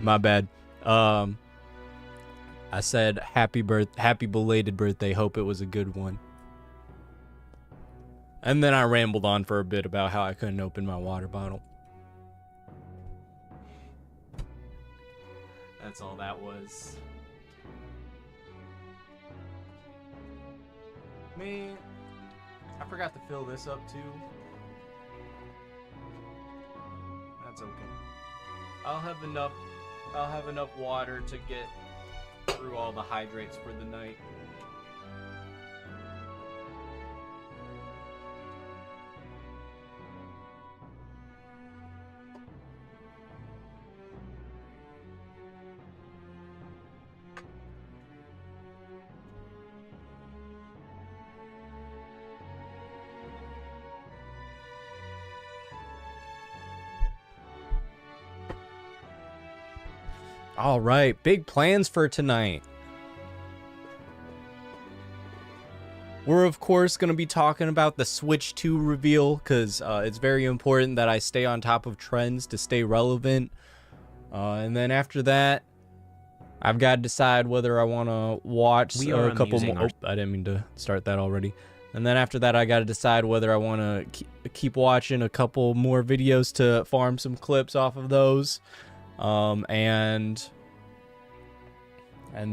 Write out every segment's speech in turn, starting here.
My bad. I said happy belated birthday. Hope it was a good one. And then I rambled on for a bit about how I couldn't open my water bottle. That's all that was. Man, I forgot to fill this up too. That's okay. I'll have enough water to get through all the hydrates for the night. All right, big plans for tonight. We're, of course, going to be talking about the Switch 2 reveal, because it's very important that I stay on top of trends to stay relevant. And then after that, I've got to decide whether I want to watch a couple more. Oh, I didn't mean to start that already. And then after that, I got to decide whether I want to keep watching a couple more videos to farm some clips off of those. And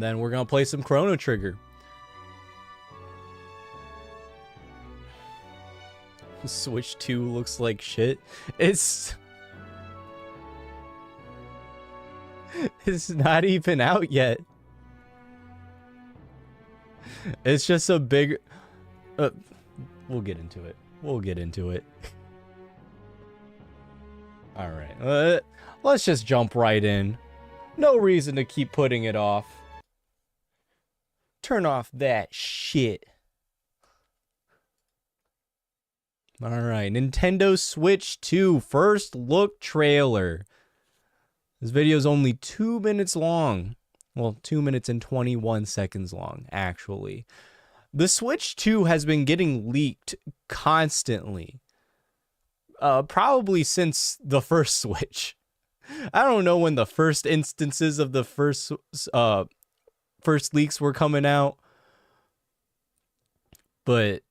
then we're gonna play some Chrono Trigger. Switch 2 looks like shit. It's not even out yet. It's just a big we'll get into it. All right. Let's just jump right in. No reason to keep putting it off. Turn off that shit. Alright, Nintendo Switch 2 first look trailer. This video is only 2 minutes long. Well, 2 minutes and 21 seconds long, actually. The Switch 2 has been getting leaked constantly. Probably since the first Switch. I don't know when the first instances of the first leaks were coming out, but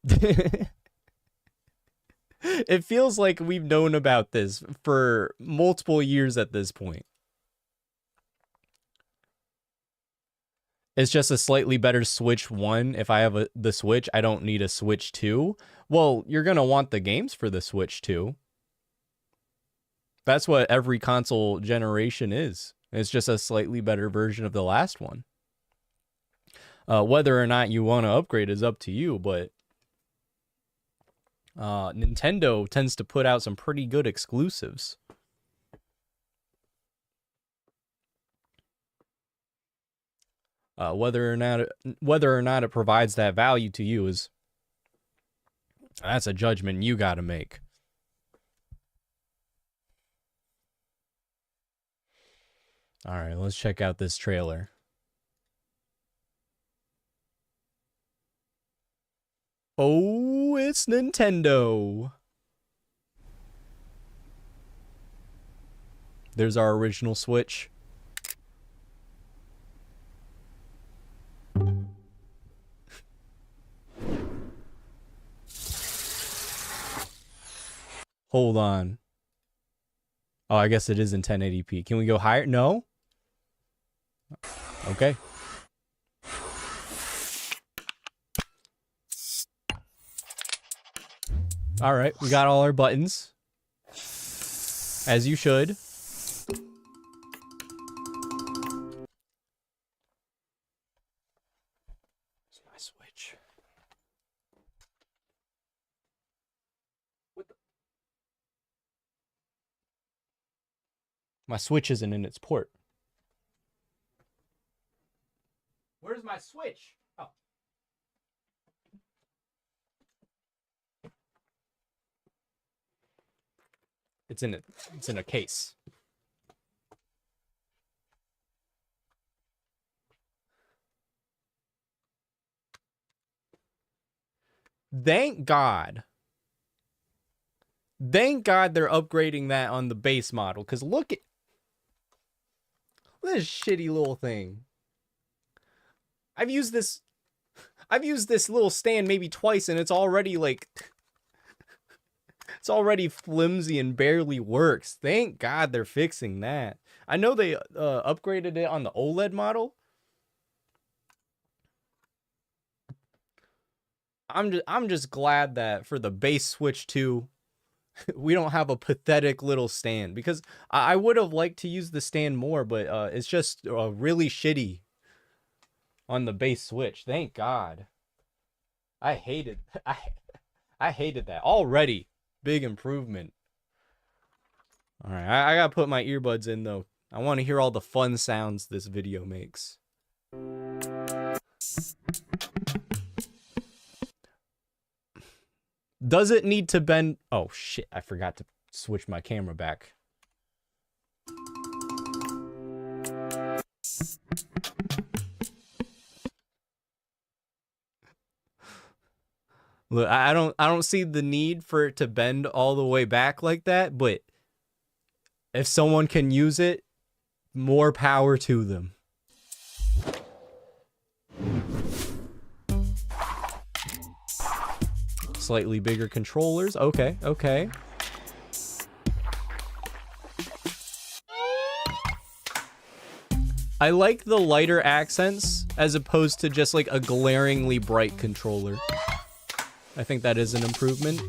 it feels like we've known about this for multiple years at this point. It's just a slightly better Switch 1. If I have the Switch, I don't need a Switch 2. Well, you're going to want the games for the Switch 2. That's what every console generation is. It's just a slightly better version of the last one. Whether or not you want to upgrade is up to you, but Nintendo tends to put out some pretty good exclusives. Whether or not it provides that value to you that's a judgment you got to make. All right, let's check out this trailer. Oh, it's Nintendo. There's our original Switch. Hold on. Oh, I guess it is in 1080p. Can we go higher? No? Okay. All right, we got all our buttons. As you should. Where's my Switch? What the? My Switch isn't in its port. Where's my Switch? Oh. It's in a case. Thank God. Thank God they're upgrading that on the base model, because look at Look at this shitty little thing. I've used this little stand maybe twice, and it's already like, it's already flimsy and barely works. Thank God they're fixing that. I know they upgraded it on the OLED model. I'm just glad that for the base Switch 2, we don't have a pathetic little stand, because I would have liked to use the stand more, but it's just really shitty on the base Switch. Thank God. I hated that already. Big improvement. All right, I gotta put my earbuds in though. I want to hear all the fun sounds this video makes. Does it need to bend? Oh shit, I forgot to switch my camera back. Look, I don't see the need for it to bend all the way back like that, but if someone can use it, more power to them. Slightly bigger controllers. Okay, okay. I like the lighter accents as opposed to just like a glaringly bright controller. I think that is an improvement.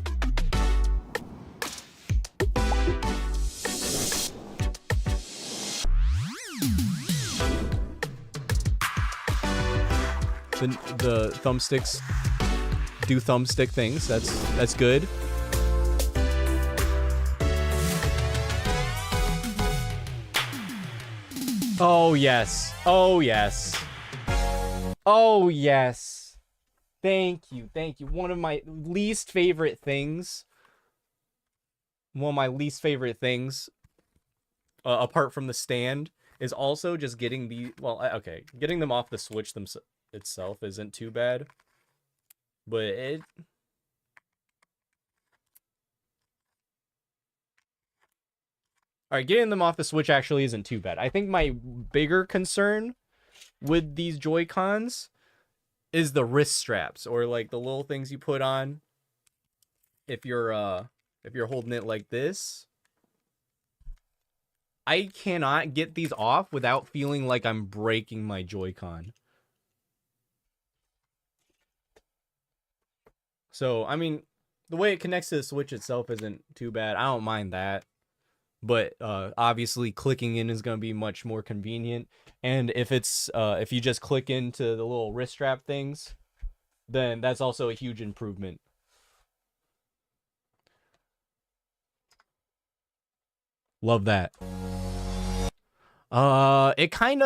The thumbsticks do thumbstick things. That's good. Oh yes. Oh yes. Oh yes. Thank you. Thank you. One of my least favorite things. Apart from the stand is also just getting the getting them off the Switch itself isn't too bad. But Alright, getting them off the Switch actually isn't too bad. I think my bigger concern with these Joy-Cons is the wrist straps, or like the little things you put on if you're holding it like this. I cannot get these off without feeling like I'm breaking my Joy-Con. So, I mean, the way it connects to the Switch itself isn't too bad. I don't mind that. But obviously clicking in is going to be much more convenient. And if it's if you just click into the little wrist strap things, then that's also a huge improvement. Love that. It kind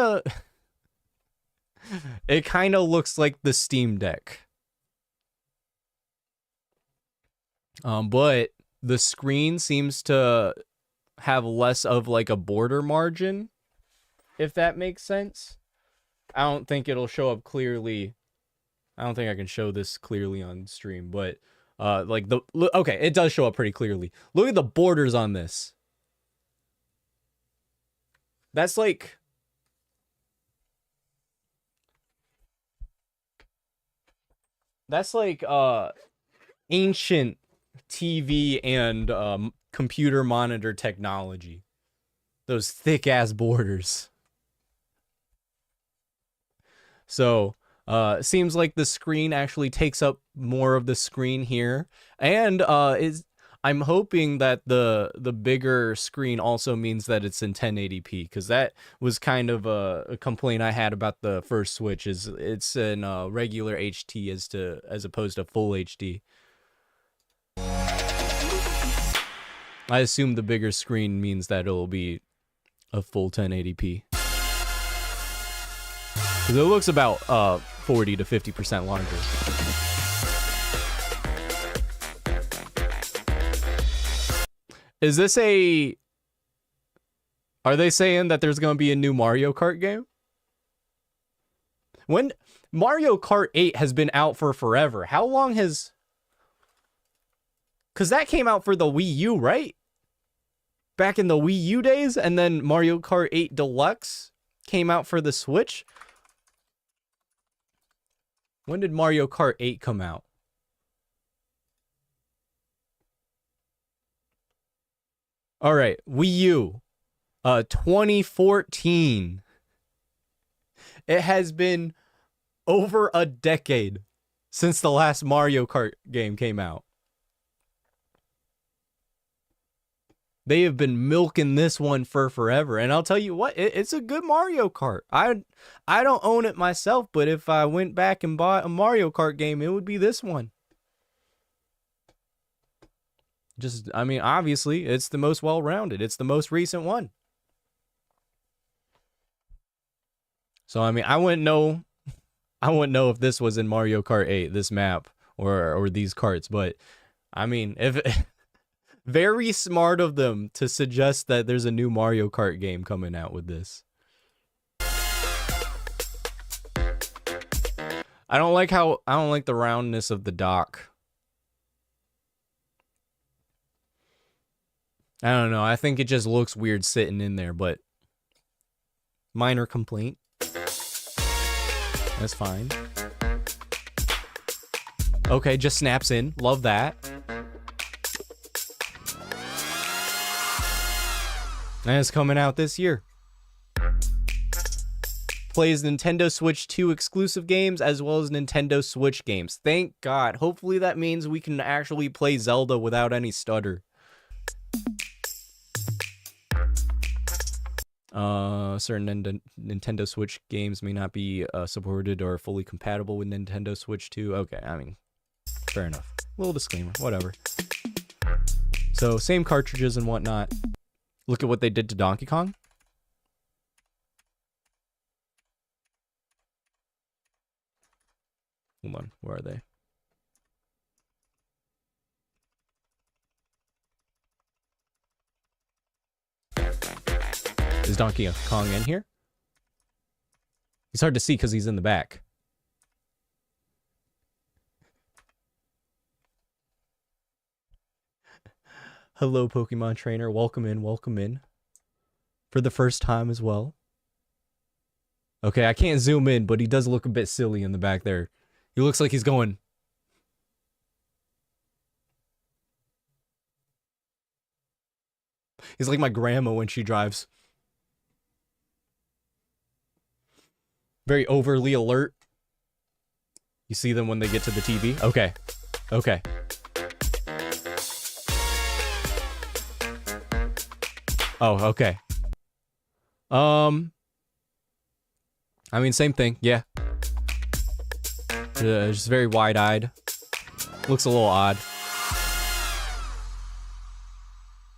of looks like the Steam Deck. But the screen seems to have less of like a border margin, if that makes sense. I don't think it'll show up clearly. I don't think I can show this clearly on stream, but like okay, it does show up pretty clearly. Look at the borders on this. That's like ancient TV and computer monitor technology. Those thick ass borders. So it seems like the screen actually takes up more of the screen here, and I'm hoping that the bigger screen also means that it's in 1080p, because that was kind of a complaint I had about the first Switch, is it's in regular HT as opposed to full HD. I assume the bigger screen means that it'll be a full 1080p. Because it looks about 40 to 50% larger. Is this are they saying that there's going to be a new Mario Kart game? When Mario Kart 8 has been out for forever. How long has... Because that came out for the Wii U, right? Back in the Wii U days, and then Mario Kart 8 Deluxe came out for the Switch? When did Mario Kart 8 come out? All right, Wii U, 2014. It has been over a decade since the last Mario Kart game came out. They have been milking this one for forever. And I'll tell you what, it's a good Mario Kart. I don't own it myself, but if I went back and bought a Mario Kart game, it would be this one. Just, I mean, obviously, it's the most well-rounded. It's the most recent one. So, I mean, I wouldn't know if this was in Mario Kart 8, this map, or these carts. But, I mean, if... Very smart of them to suggest that there's a new Mario Kart game coming out with this. I don't like the roundness of the dock. I don't know. I think it just looks weird sitting in there, but minor complaint. That's fine. Okay, just snaps in. Love that. And it's coming out this year. Plays Nintendo Switch 2 exclusive games as well as Nintendo Switch games. Thank God. Hopefully that means we can actually play Zelda without any stutter. Certain Nintendo Switch games may not be supported or fully compatible with Nintendo Switch 2. Okay, I mean, fair enough. Little disclaimer, whatever. So, same cartridges and whatnot. Look at what they did to Donkey Kong. Hold on, where are they? Is Donkey Kong in here? He's hard to see because he's in the back. Hello, Pokemon Trainer. Welcome in, welcome in. For the first time as well. Okay, I can't zoom in, but he does look a bit silly in the back there. He looks like he's going... He's like my grandma when she drives. Very overly alert. You see them when they get to the TV? Okay. Okay. Oh, okay. I mean, same thing, yeah. Just very wide-eyed. Looks a little odd.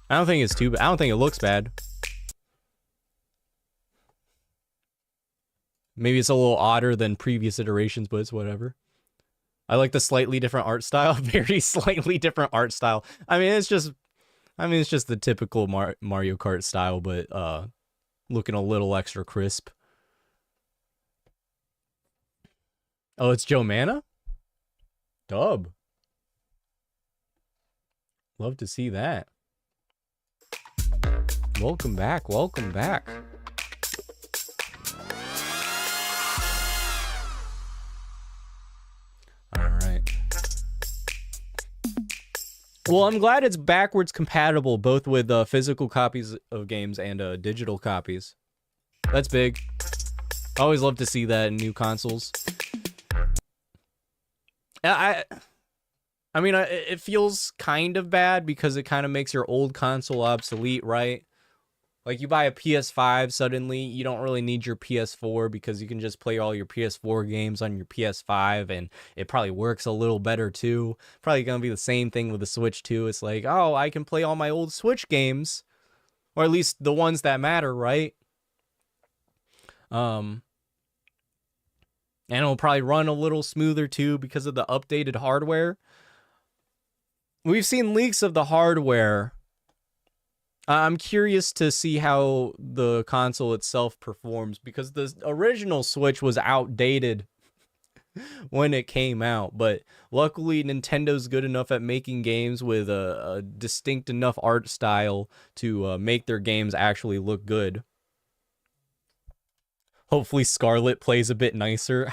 I don't think it's too bad. I don't think it looks bad. Maybe it's a little odder than previous iterations, but it's whatever. I like the slightly different art style. Very slightly different art style. I mean, it's just the typical Mario Kart style, but looking a little extra crisp. Oh, it's Joe Manna? Dub. Love to see that. Welcome back, welcome back. Alright. Well, I'm glad it's backwards compatible, both with physical copies of games and digital copies. That's big. I always love to see that in new consoles. I mean, it feels kind of bad because it kind of makes your old console obsolete, right? Like, you buy a PS5, suddenly you don't really need your PS4 because you can just play all your PS4 games on your PS5, and it probably works a little better, too. Probably gonna be the same thing with the Switch, too. It's like, oh, I can play all my old Switch games, or at least the ones that matter, right? And it'll probably run a little smoother, too, because of the updated hardware. We've seen leaks of the hardware. I'm curious to see how the console itself performs, because the original Switch was outdated when it came out, but luckily Nintendo's good enough at making games with a distinct enough art style to make their games actually look good. Hopefully Scarlet plays a bit nicer.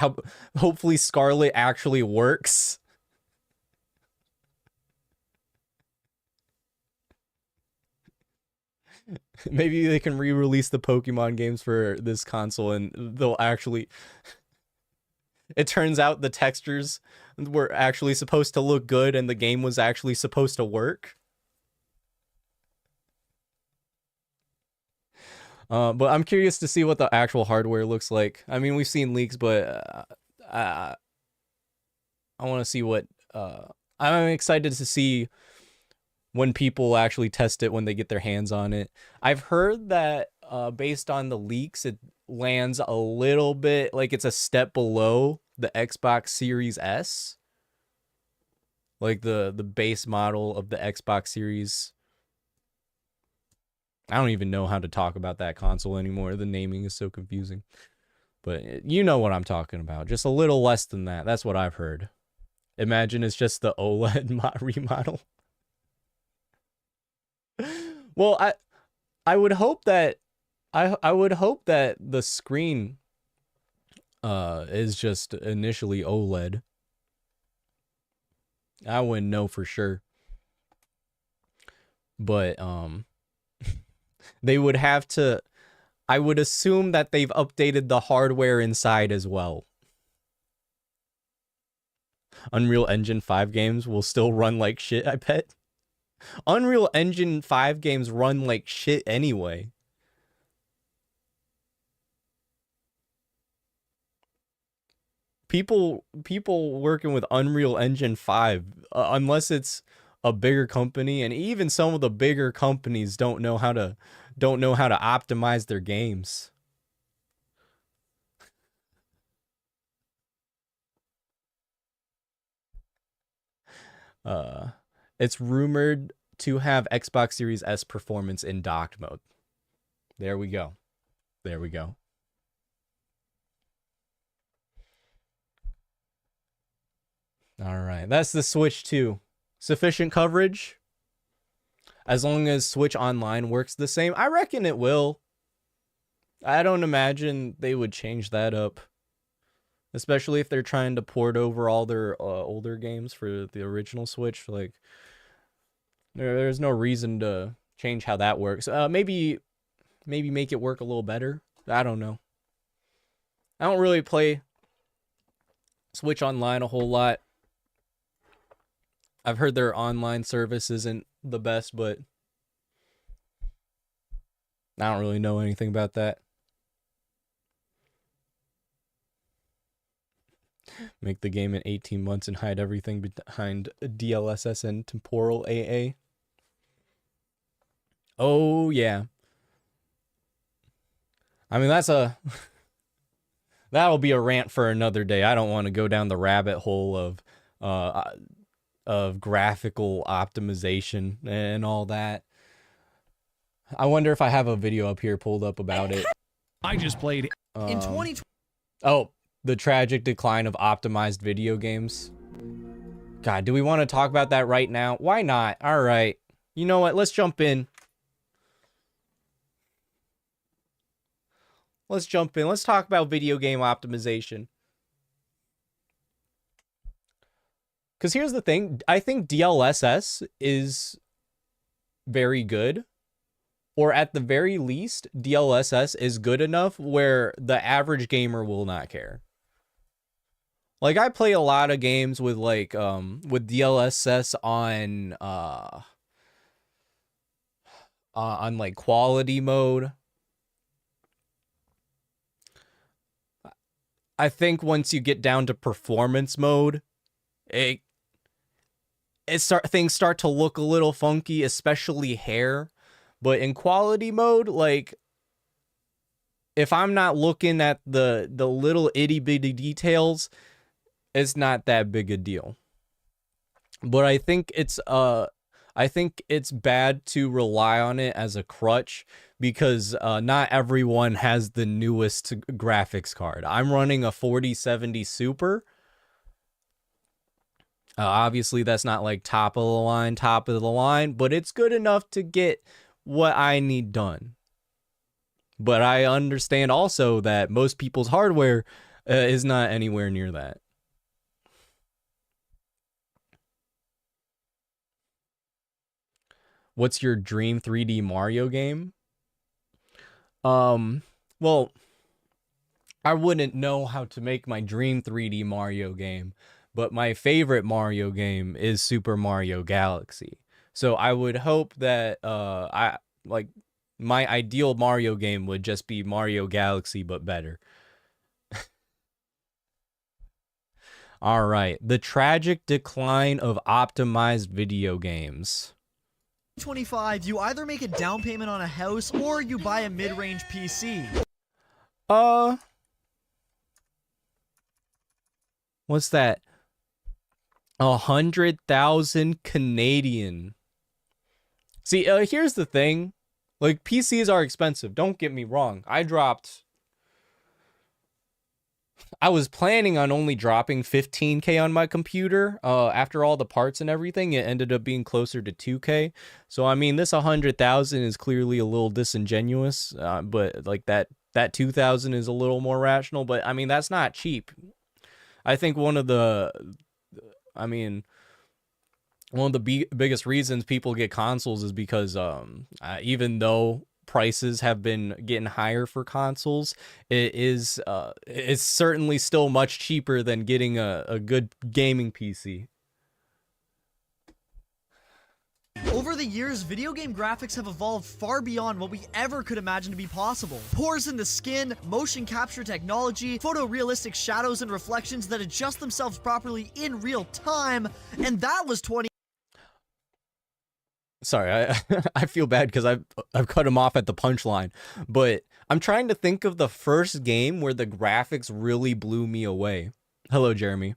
Hopefully Scarlet actually works. Maybe they can re-release the Pokemon games for this console and they'll actually... It turns out the textures were actually supposed to look good and the game was actually supposed to work. But I'm curious to see what the actual hardware looks like. I mean, we've seen leaks, but I want to see what... I'm excited to see when people actually test it when they get their hands on it. I've heard that based on the leaks, it lands a little bit like it's a step below the Xbox Series S. Like the base model of the Xbox Series. I don't even know how to talk about that console anymore. The naming is so confusing. But you know what I'm talking about. Just a little less than that. That's what I've heard. Imagine it's just the OLED remodel. Well, I would hope that I would hope that the screen is just initially OLED. I wouldn't know for sure. But they would have to... I would assume that they've updated the hardware inside as well. Unreal Engine 5 games will still run like shit, I bet. Unreal Engine 5 games run like shit anyway. People working with Unreal Engine 5, unless it's a bigger company, and even some of the bigger companies don't know how to optimize their games. It's rumored to have Xbox Series S performance in docked mode. There we go. There we go. All right, that's the Switch 2. Sufficient coverage? As long as Switch Online works the same, I reckon it will. I don't imagine they would change that up. Especially if they're trying to port over all their older games for the original Switch. Like, there's no reason to change how that works. Maybe make it work a little better. I don't know. I don't really play Switch Online a whole lot. I've heard their online service isn't the best, but I don't really know anything about that. Make the game in 18 months and hide everything behind DLSS and temporal AA. Oh, yeah. I mean, that'll be a rant for another day. I don't want to go down the rabbit hole of graphical optimization and all that. I wonder if I have a video up here pulled up about it. I just played in 2020. Oh, the tragic decline of optimized video games. God, do we want to talk about that right now? Why not? All right. You know what? Let's jump in. Let's jump in. Let's talk about video game optimization. Because here's the thing. I think DLSS is very good. Or at the very least, DLSS is good enough where the average gamer will not care. Like, I play a lot of games with, like, with DLSS on like, quality mode. I think once you get down to performance mode, things start to look a little funky, especially hair. But in quality mode, like, if I'm not looking at the little itty bitty details, it's not that big a deal. But I think it's bad to rely on it as a crutch because not everyone has the newest graphics card. I'm running a 4070 Super. Obviously, that's not like top of the line, but it's good enough to get what I need done. But I understand also that most people's hardware is not anywhere near that. What's your dream 3D Mario game? Well, I wouldn't know how to make my dream 3D Mario game, but my favorite Mario game is Super Mario Galaxy. So I would hope that my ideal Mario game would just be Mario Galaxy, but better. All right, the tragic decline of optimized video games. 25, you either make a down payment on a house or you buy a mid-range PC. What's that? 100,000 Canadian. See, here's the thing. Like, PCs are expensive. Don't get me wrong. I was planning on only dropping 15K on my computer. After all the parts and everything, it ended up being closer to 2K. So, I mean, this 100,000 is clearly a little disingenuous. But, like, that 2,000 is a little more rational. But, I mean, that's not cheap. I think one of the biggest reasons people get consoles is because even though prices have been getting higher for consoles, it's certainly still much cheaper than getting a good gaming PC. Over the years, video game graphics have evolved far beyond what we ever could imagine to be possible. Pores in the skin, motion capture technology, photorealistic shadows and reflections that adjust themselves properly in real time, and that was 20. Sorry, I feel bad because I've cut him off at the punchline, but I'm trying to think of the first game where the graphics really blew me away. Hello, Jeremy.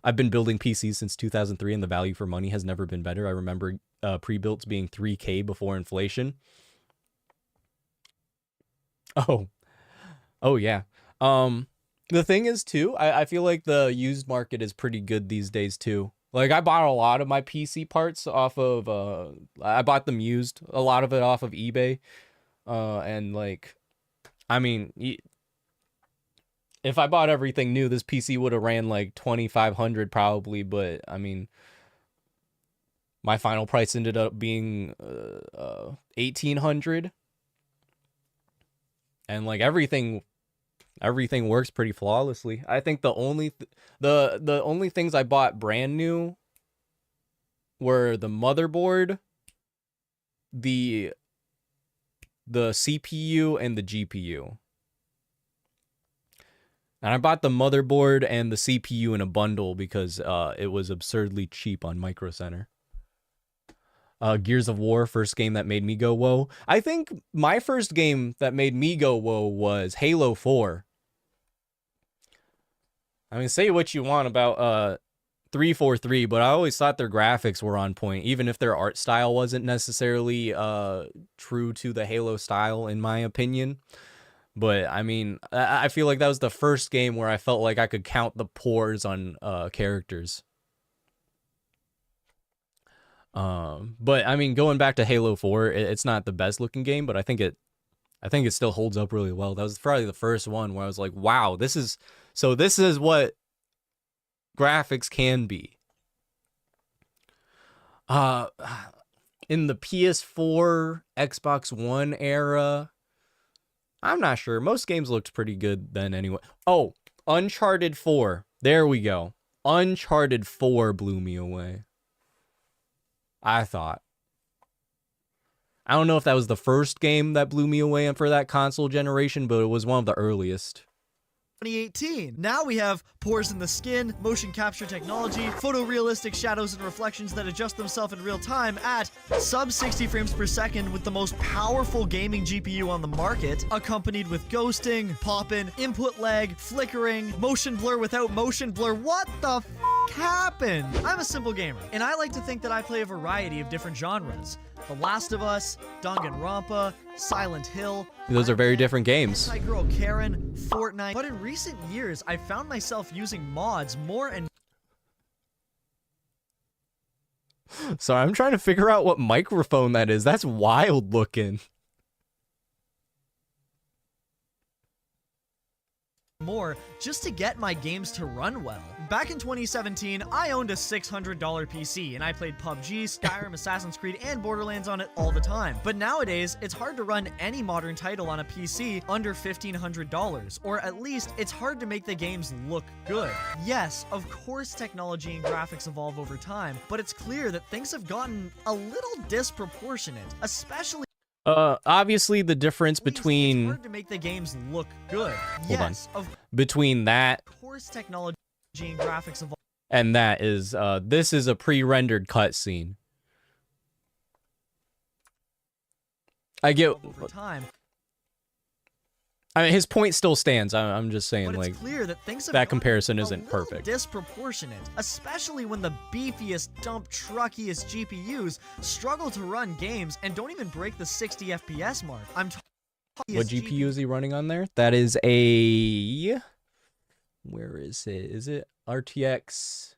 I've been building PCs since 2003, and the value for money has never been better. I remember pre-builts being 3K before inflation. Oh yeah. The thing is too, I feel like the used market is pretty good these days too. Like, I bought a lot of my PC parts off of I bought them used, a lot of it off of eBay, and like, I mean, if I bought everything new, this PC would have ran like 2,500 probably, but I mean, my final price ended up being 1,800, and like everything works pretty flawlessly. I think the only things I bought brand new were the motherboard, the CPU, and the GPU. And I bought the motherboard and the CPU in a bundle because it was absurdly cheap on Micro Center. Gears of War, first game that made me go whoa. I think my first game that made me go whoa was Halo 4. I mean, say what you want about 343, but I always thought their graphics were on point, even if their art style wasn't necessarily true to the Halo style, in my opinion. But, I mean, I feel like that was the first game where I felt like I could count the pores on characters. But, I mean, going back to Halo 4, it's not the best looking game, but I think it still holds up really well. That was probably the first one where I was like, wow, this is what graphics can be. In the PS4, Xbox One era, I'm not sure. Most games looked pretty good then anyway. Oh, Uncharted 4. There we go. Uncharted 4 blew me away. I thought. I don't know if that was the first game that blew me away for that console generation, but it was one of the earliest. 2018. Now we have pores in the skin, motion capture technology, photorealistic shadows and reflections that adjust themselves in real time at sub 60 frames per second with the most powerful gaming GPU on the market, accompanied with ghosting, poppin', input lag, flickering, motion blur without motion blur. What the f happened? I'm a simple gamer, and I like to think that I play a variety of different genres. The Last of Us, Danganronpa, Silent Hill. Those are very different games. Girl Karen, Fortnite. But in recent years, I found myself using mods more and... Sorry, I'm trying to figure out what microphone that is. That's wild looking. more just to get my games to run well. Back in 2017, I owned a $600 PC and I played PUBG, Skyrim, Assassin's Creed, and Borderlands on it all the time. But nowadays, it's hard to run any modern title on a PC under $1,500, or at least it's hard to make the games look good. Yes, of course technology and graphics evolve over time, but it's clear that things have gotten a little disproportionate, especially obviously the difference between it's hard to make the games look good. Between that of course technology and graphics evolve and that is this is a pre-rendered cutscene. I get over time. I mean, his point still stands. I'm just saying, but it's like, clear that things have that comparison isn't little perfect. Disproportionate, especially when the beefiest, dump truckiest GPUs struggle to run games and don't even break the 60 FPS mark. I'm talking. What GPU is he running on there? That is a. Where is it? Is it RTX?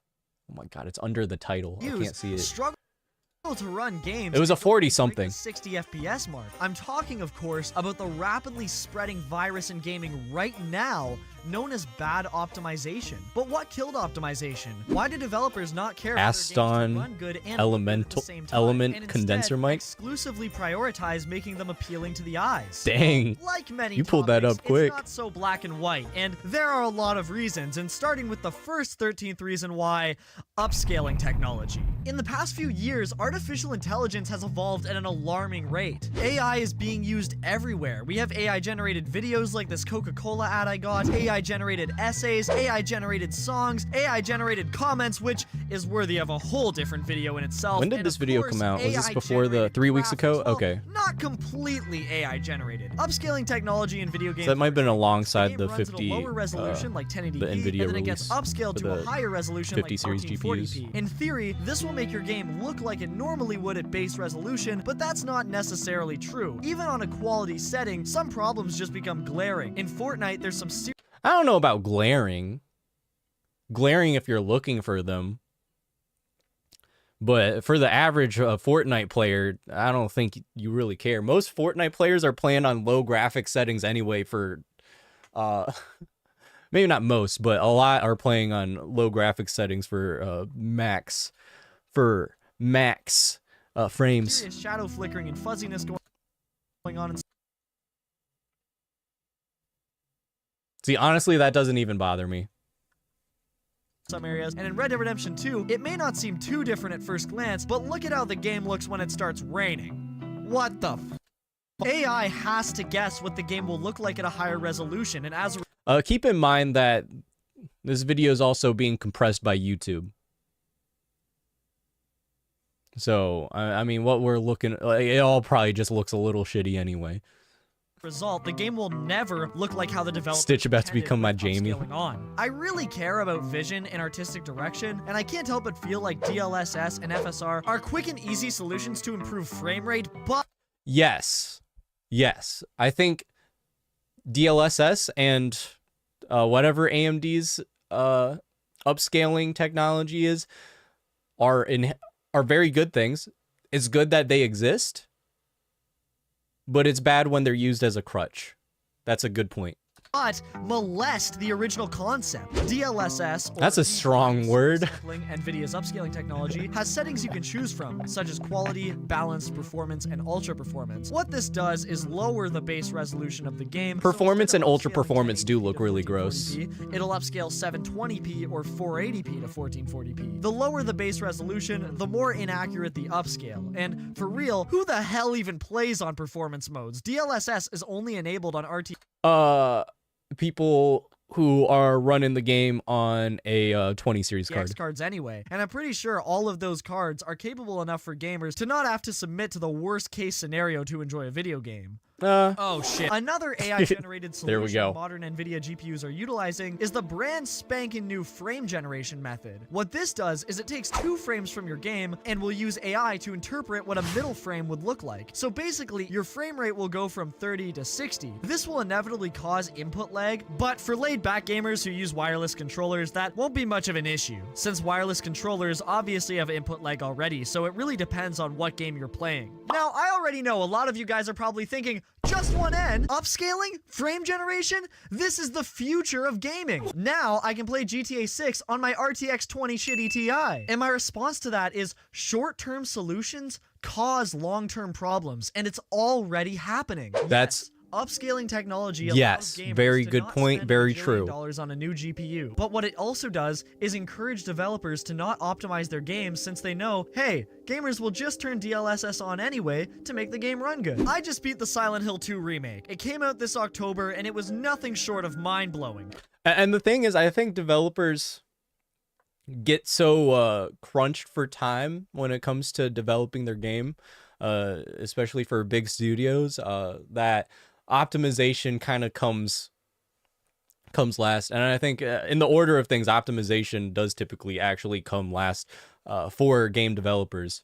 Oh my God, it's under the title. I can't see it. Struggle to run games. It was a 40-something. 60 FPS mark. I'm talking, of course, about the rapidly spreading virus in gaming right now, known as bad optimization. But what killed optimization? Why do developers not care for their games to run good and element and condenser mic? Exclusively prioritize making them appealing to the eyes. Dang. Like many you pulled that up quick. It's not so black and white, and there are a lot of reasons, and starting with the first 13th reason why: upscaling technology. In the past few years, artificial intelligence has evolved at an alarming rate. AI is being used everywhere. We have AI-generated videos like this Coca-Cola ad I got, AI-generated essays, AI-generated songs, AI-generated comments, which is worthy of a whole different video in itself. When did this video come out? Was this before the 3 weeks ago? Okay. Not completely AI-generated. Upscaling technology in video games. So that might have been alongside the 50, lower resolution, like 1080p, the NVIDIA and then it gets release upscaled to a higher resolution 50 like series 1440p. GPUs. In theory, this will make your game look like it normally would at base resolution, but that's not necessarily true. Even on a quality setting, some problems just become glaring. In Fortnite, there's some serious I don't know about glaring. Glaring if you're looking for them. But for the average Fortnite player, I don't think you really care. Most Fortnite players are playing on low graphic settings anyway for... maybe not most, but a lot are playing on low graphic settings for max frames. serious shadow flickering and fuzziness going on in See, honestly, that doesn't even bother me. some areas, and in Red Dead Redemption 2, it may not seem too different at first glance, but look at how the game looks when it starts raining. What the f? AI has to guess what the game will look like at a higher resolution, and as a Keep in mind that this video is also being compressed by YouTube. So, I mean, what we're looking... it all probably just looks a little shitty anyway. result, the game will never look like how the developer Stitch about to become my Jamie. on. I really care about vision and artistic direction, and I can't help but feel like DLSS and FSR are quick and easy solutions to improve frame rate, but... Yes. Yes. I think DLSS and whatever AMD's upscaling technology is are very good things. It's good that they exist, but it's bad when they're used as a crutch. That's a good point. But molest the original concept. DLSS, or that's a strong word. Sampling, NVIDIA's upscaling technology, has settings you can choose from, such as quality, balance, performance, and ultra performance. What this does is lower the base resolution of the game. Performance and ultra performance do look really gross. It'll upscale 720p or 480p to 1440p. The lower the base resolution, the more inaccurate the upscale. And for real, who the hell even plays on performance modes? DLSS is only enabled on RT. People who are running the game on a 20 series card. Cards anyway, and I'm pretty sure all of those cards are capable enough for gamers to not have to submit to the worst case scenario to enjoy a video game. Oh shit. Another AI-generated solution there we go. Modern NVIDIA GPUs are utilizing is the brand spanking new frame generation method. What this does is it takes 2 frames from your game and will use AI to interpret what a middle frame would look like. So basically, your frame rate will go from 30 to 60. This will inevitably cause input lag, but for laid-back gamers who use wireless controllers, that won't be much of an issue, since wireless controllers obviously have input lag already, so it really depends on what game you're playing. Now, I already know a lot of you guys are probably thinking, just one N. Upscaling? Frame generation? This is the future of gaming. Now I can play GTA 6 on my RTX 20 Ti. And my response to that is short-term solutions cause long-term problems, and it's already happening. That's upscaling technology allows gamers very to good not point, spend very $1 true. billion on a new GPU. But what it also does is encourage developers to not optimize their games, since they know, hey, gamers will just turn DLSS on anyway to make the game run good. I just beat the Silent Hill 2 remake. It came out this October, and it was nothing short of mind-blowing. And the thing is, I think developers get so crunched for time when it comes to developing their game, especially for big studios, that optimization kind of comes last. And I think in the order of things, optimization does typically actually come last for game developers.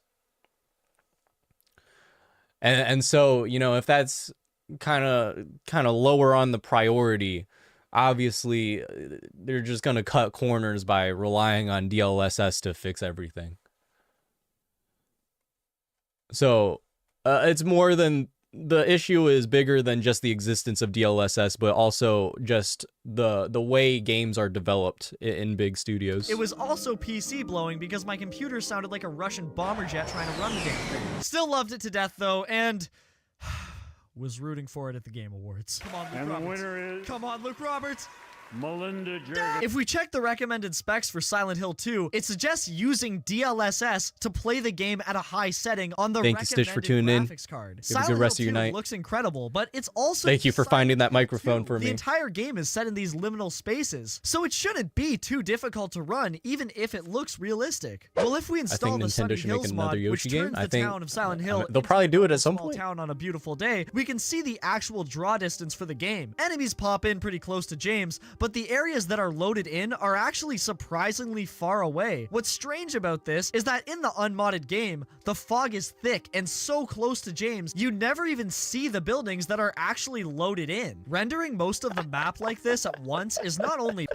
And so, you know, if that's kind of lower on the priority, obviously they're just going to cut corners by relying on DLSS to fix everything. So it's more than, the issue is bigger than just the existence of DLSS, but also just the way games are developed in big studios. It was also PC blowing because my computer sounded like a Russian bomber jet trying to run the damn thing. Still loved it to death though, and was rooting for it at the Game Awards. Come on, Luke And Roberts. the winner is Come on, Luke Roberts. Melinda Jurgen. If we check the recommended specs for Silent Hill 2, it suggests using DLSS to play the game at a high setting on the Thank you, Stitch, for tuning in. graphics card. Have a good rest of your night. Looks incredible, but it's also Thank you for finding that microphone for The me. entire game is set in these liminal spaces, so it shouldn't be too difficult to run, even if it looks realistic. Well, if we install the Nintendo Sunny should make Hills another mod, Yoshi which game. turns I the think town of Silent Hill they'll into probably do it at some small point. town on a beautiful day, we can see the actual draw distance for the game. Enemies pop in pretty close to James, but the areas that are loaded in are actually surprisingly far away. What's strange about this is that in the unmodded game, the fog is thick and so close to James, you never even see the buildings that are actually loaded in. Rendering most of the map like this at once is not only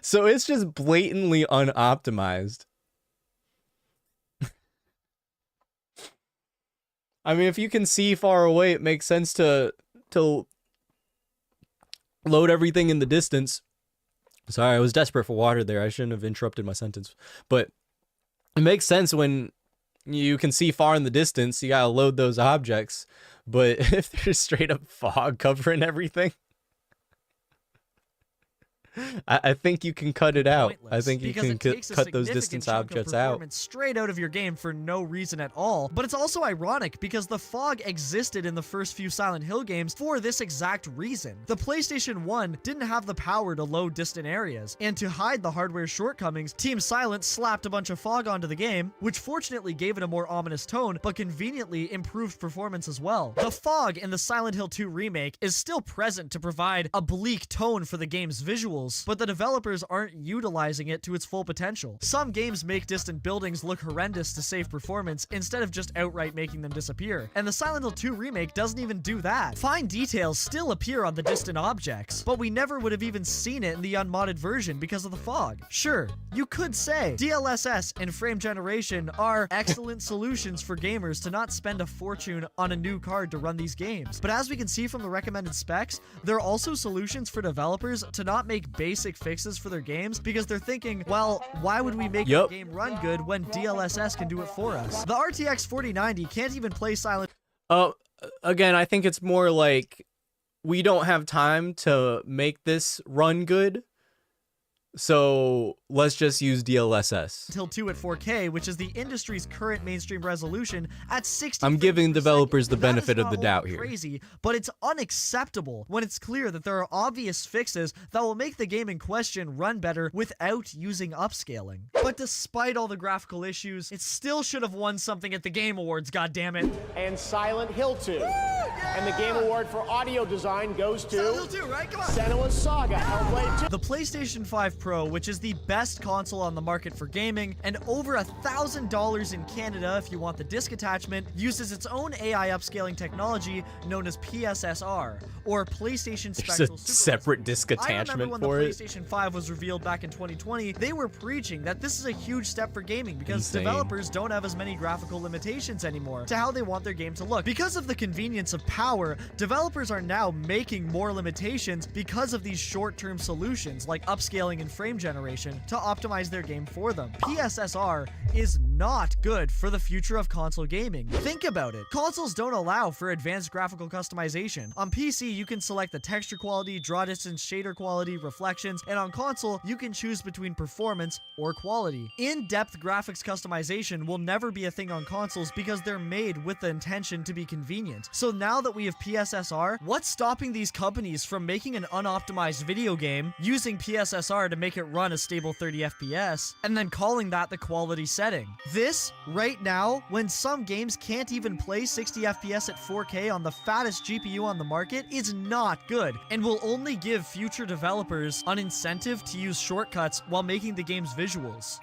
So it's just blatantly unoptimized. I mean, if you can see far away, it makes sense to load everything in the distance. Sorry, I was desperate for water there. I shouldn't have interrupted my sentence. But it makes sense when you can see far in the distance, you gotta load those objects. But if there's straight up fog covering everything, I think you can cut it out. I think you can cut those distance objects out. Straight out of your game for no reason at all. But it's also ironic because the fog existed in the first few Silent Hill games for this exact reason. The PlayStation 1 didn't have the power to load distant areas, and to hide the hardware shortcomings, Team Silent slapped a bunch of fog onto the game, which fortunately gave it a more ominous tone, but conveniently improved performance as well. The fog in the Silent Hill 2 remake is still present to provide a bleak tone for the game's visuals, but the developers aren't utilizing it to its full potential. Some games make distant buildings look horrendous to save performance instead of just outright making them disappear, and the Silent Hill 2 remake doesn't even do that. Fine details still appear on the distant objects, but we never would have even seen it in the unmodded version because of the fog. Sure, you could say DLSS and frame generation are excellent solutions for gamers to not spend a fortune on a new card to run these games, but as we can see from the recommended specs, there are also solutions for developers to not make basic fixes for their games because they're thinking, well, why would we make the game run good when DLSS can do it for us? The RTX 4090 can't even play Silent. Again, I think it's more like we don't have time to make this run good, so let's just use DLSS. Hill 2 at 4K, which is the industry's current mainstream resolution at 60. I'm giving developers the benefit of the doubt here. Crazy, but it's unacceptable when it's clear that there are obvious fixes that will make the game in question run better without using upscaling. But despite all the graphical issues, it still should have won something at the Game Awards, goddammit. And Silent Hill 2. And the Game Award for audio design goes to Silent Hill 2, right? Come on. Senua's Saga, Hellblade 2. The PlayStation 5 Pro, which is the best console on the market for gaming, and over $1,000 in Canada if you want the disc attachment, uses its own AI upscaling technology known as PSSR, or PlayStation There's Spectral a Super separate disc I remember attachment when for the it. PlayStation 5 was revealed back in 2020, they were preaching that this is a huge step for gaming because Insane. developers don't have as many graphical limitations anymore to how they want their game to look. Because of the convenience of power, developers are now making more limitations because of these short-term solutions like upscaling and frame generation to optimize their game for them. PSSR is not good for the future of console gaming. Think about it. Consoles don't allow for advanced graphical customization. On PC, you can select the texture quality, draw distance, shader quality, reflections, and on console, you can choose between performance or quality. In-depth graphics customization will never be a thing on consoles because they're made with the intention to be convenient. So now that we have PSSR, what's stopping these companies from making an unoptimized video game, using PSSR to make it run a stable 30 FPS, and then calling that the quality setting? This, right now, when some games can't even play 60 FPS at 4K on the fattest GPU on the market, is not good, and will only give future developers an incentive to use shortcuts while making the game's visuals.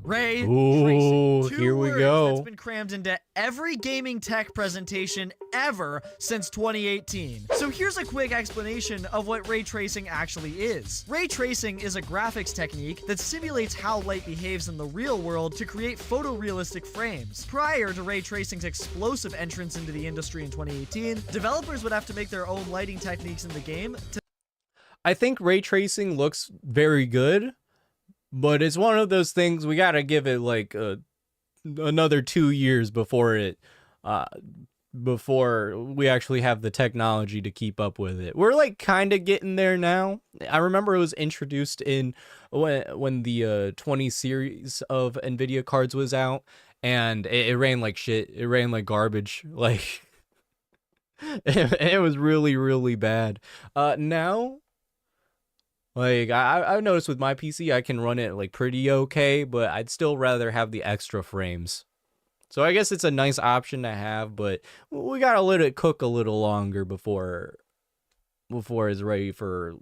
Ray Ooh, tracing. Two here we words go. That's been crammed into every gaming tech presentation ever since 2018. So here's a quick explanation of what ray tracing actually is. Ray tracing is a graphics technique that simulates how light behaves in the real world to create photorealistic frames. Prior to ray tracing's explosive entrance into the industry in 2018, developers would have to make their own lighting techniques in the game to I think ray tracing looks very good, but it's one of those things we gotta give it like another 2 years before we actually have the technology to keep up with it. We're like kind of getting there now. I remember it was introduced in when the 20 series of NVIDIA cards was out, and it ran like shit. It ran like garbage. Like it was really, really bad. Now, like, I've noticed with my PC, I can run it, like, pretty okay, but I'd still rather have the extra frames. So I guess it's a nice option to have, but we gotta let it cook a little longer before it's ready for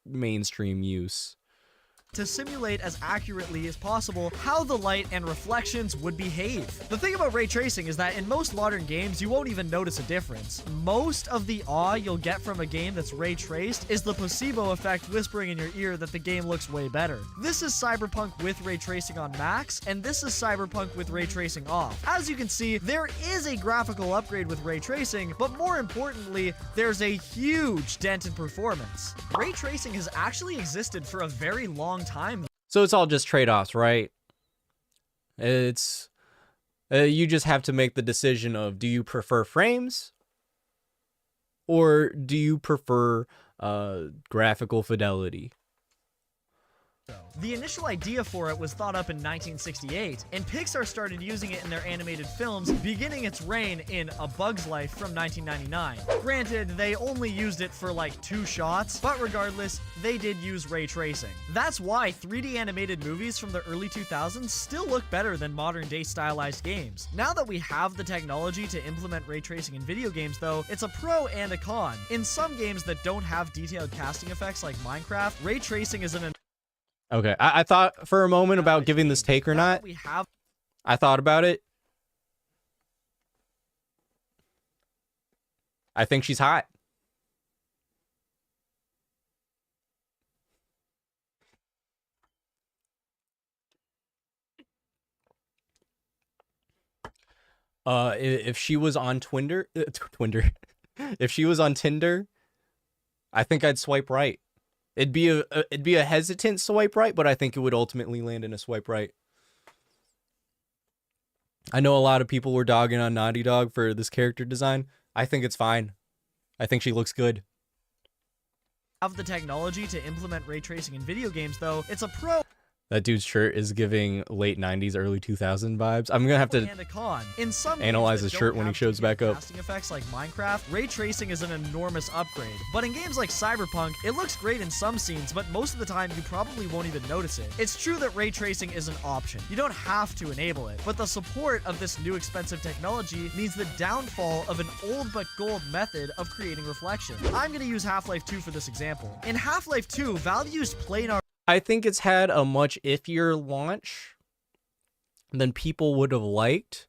mainstream use. to simulate as accurately as possible how the light and reflections would behave. The thing about ray tracing is that in most modern games, you won't even notice a difference. Most of the awe you'll get from a game that's ray traced is the placebo effect whispering in your ear that the game looks way better. This is Cyberpunk with ray tracing on max, and this is Cyberpunk with ray tracing off. As you can see, there is a graphical upgrade with ray tracing, but more importantly, there's a huge dent in performance. Ray tracing has actually existed for a very long time. So it's all just trade-offs, right? It's you just have to make the decision of, do you prefer frames or do you prefer graphical fidelity? The initial idea for it was thought up in 1968, and Pixar started using it in their animated films, beginning its reign in A Bug's Life from 1999. Granted, they only used it for like 2 shots, but regardless, they did use ray tracing. That's why 3D animated movies from the early 2000s still look better than modern-day stylized games. Now that we have the technology to implement ray tracing in video games, though, it's a pro and a con. In some games that don't have detailed casting effects like Minecraft, ray tracing is an Okay, I thought for a moment about giving this take or not. I thought about it. I think she's hot. If she was on Twinder, if she was on Tinder, I think I'd swipe right. It'd be a hesitant swipe right, but I think it would ultimately land in a swipe right. I know a lot of people were dogging on Naughty Dog for this character design. I think it's fine. I think she looks good. Have the technology to implement ray tracing in video games, though, it's a pro That dude's shirt is giving late 90s, early 2000 vibes. I'm gonna have to and a con. In some analyze games his that shirt don't when he have shows back up. casting effects like Minecraft, ray tracing is an enormous upgrade. But in games like Cyberpunk, it looks great in some scenes, but most of the time you probably won't even notice it. It's true that ray tracing is an option. You don't have to enable it, but the support of this new expensive technology means the downfall of an old but gold method of creating reflection. I'm gonna use Half-Life 2 for this example. In Half-Life 2, Valve used planar I think it's had a much iffier launch than people would have liked,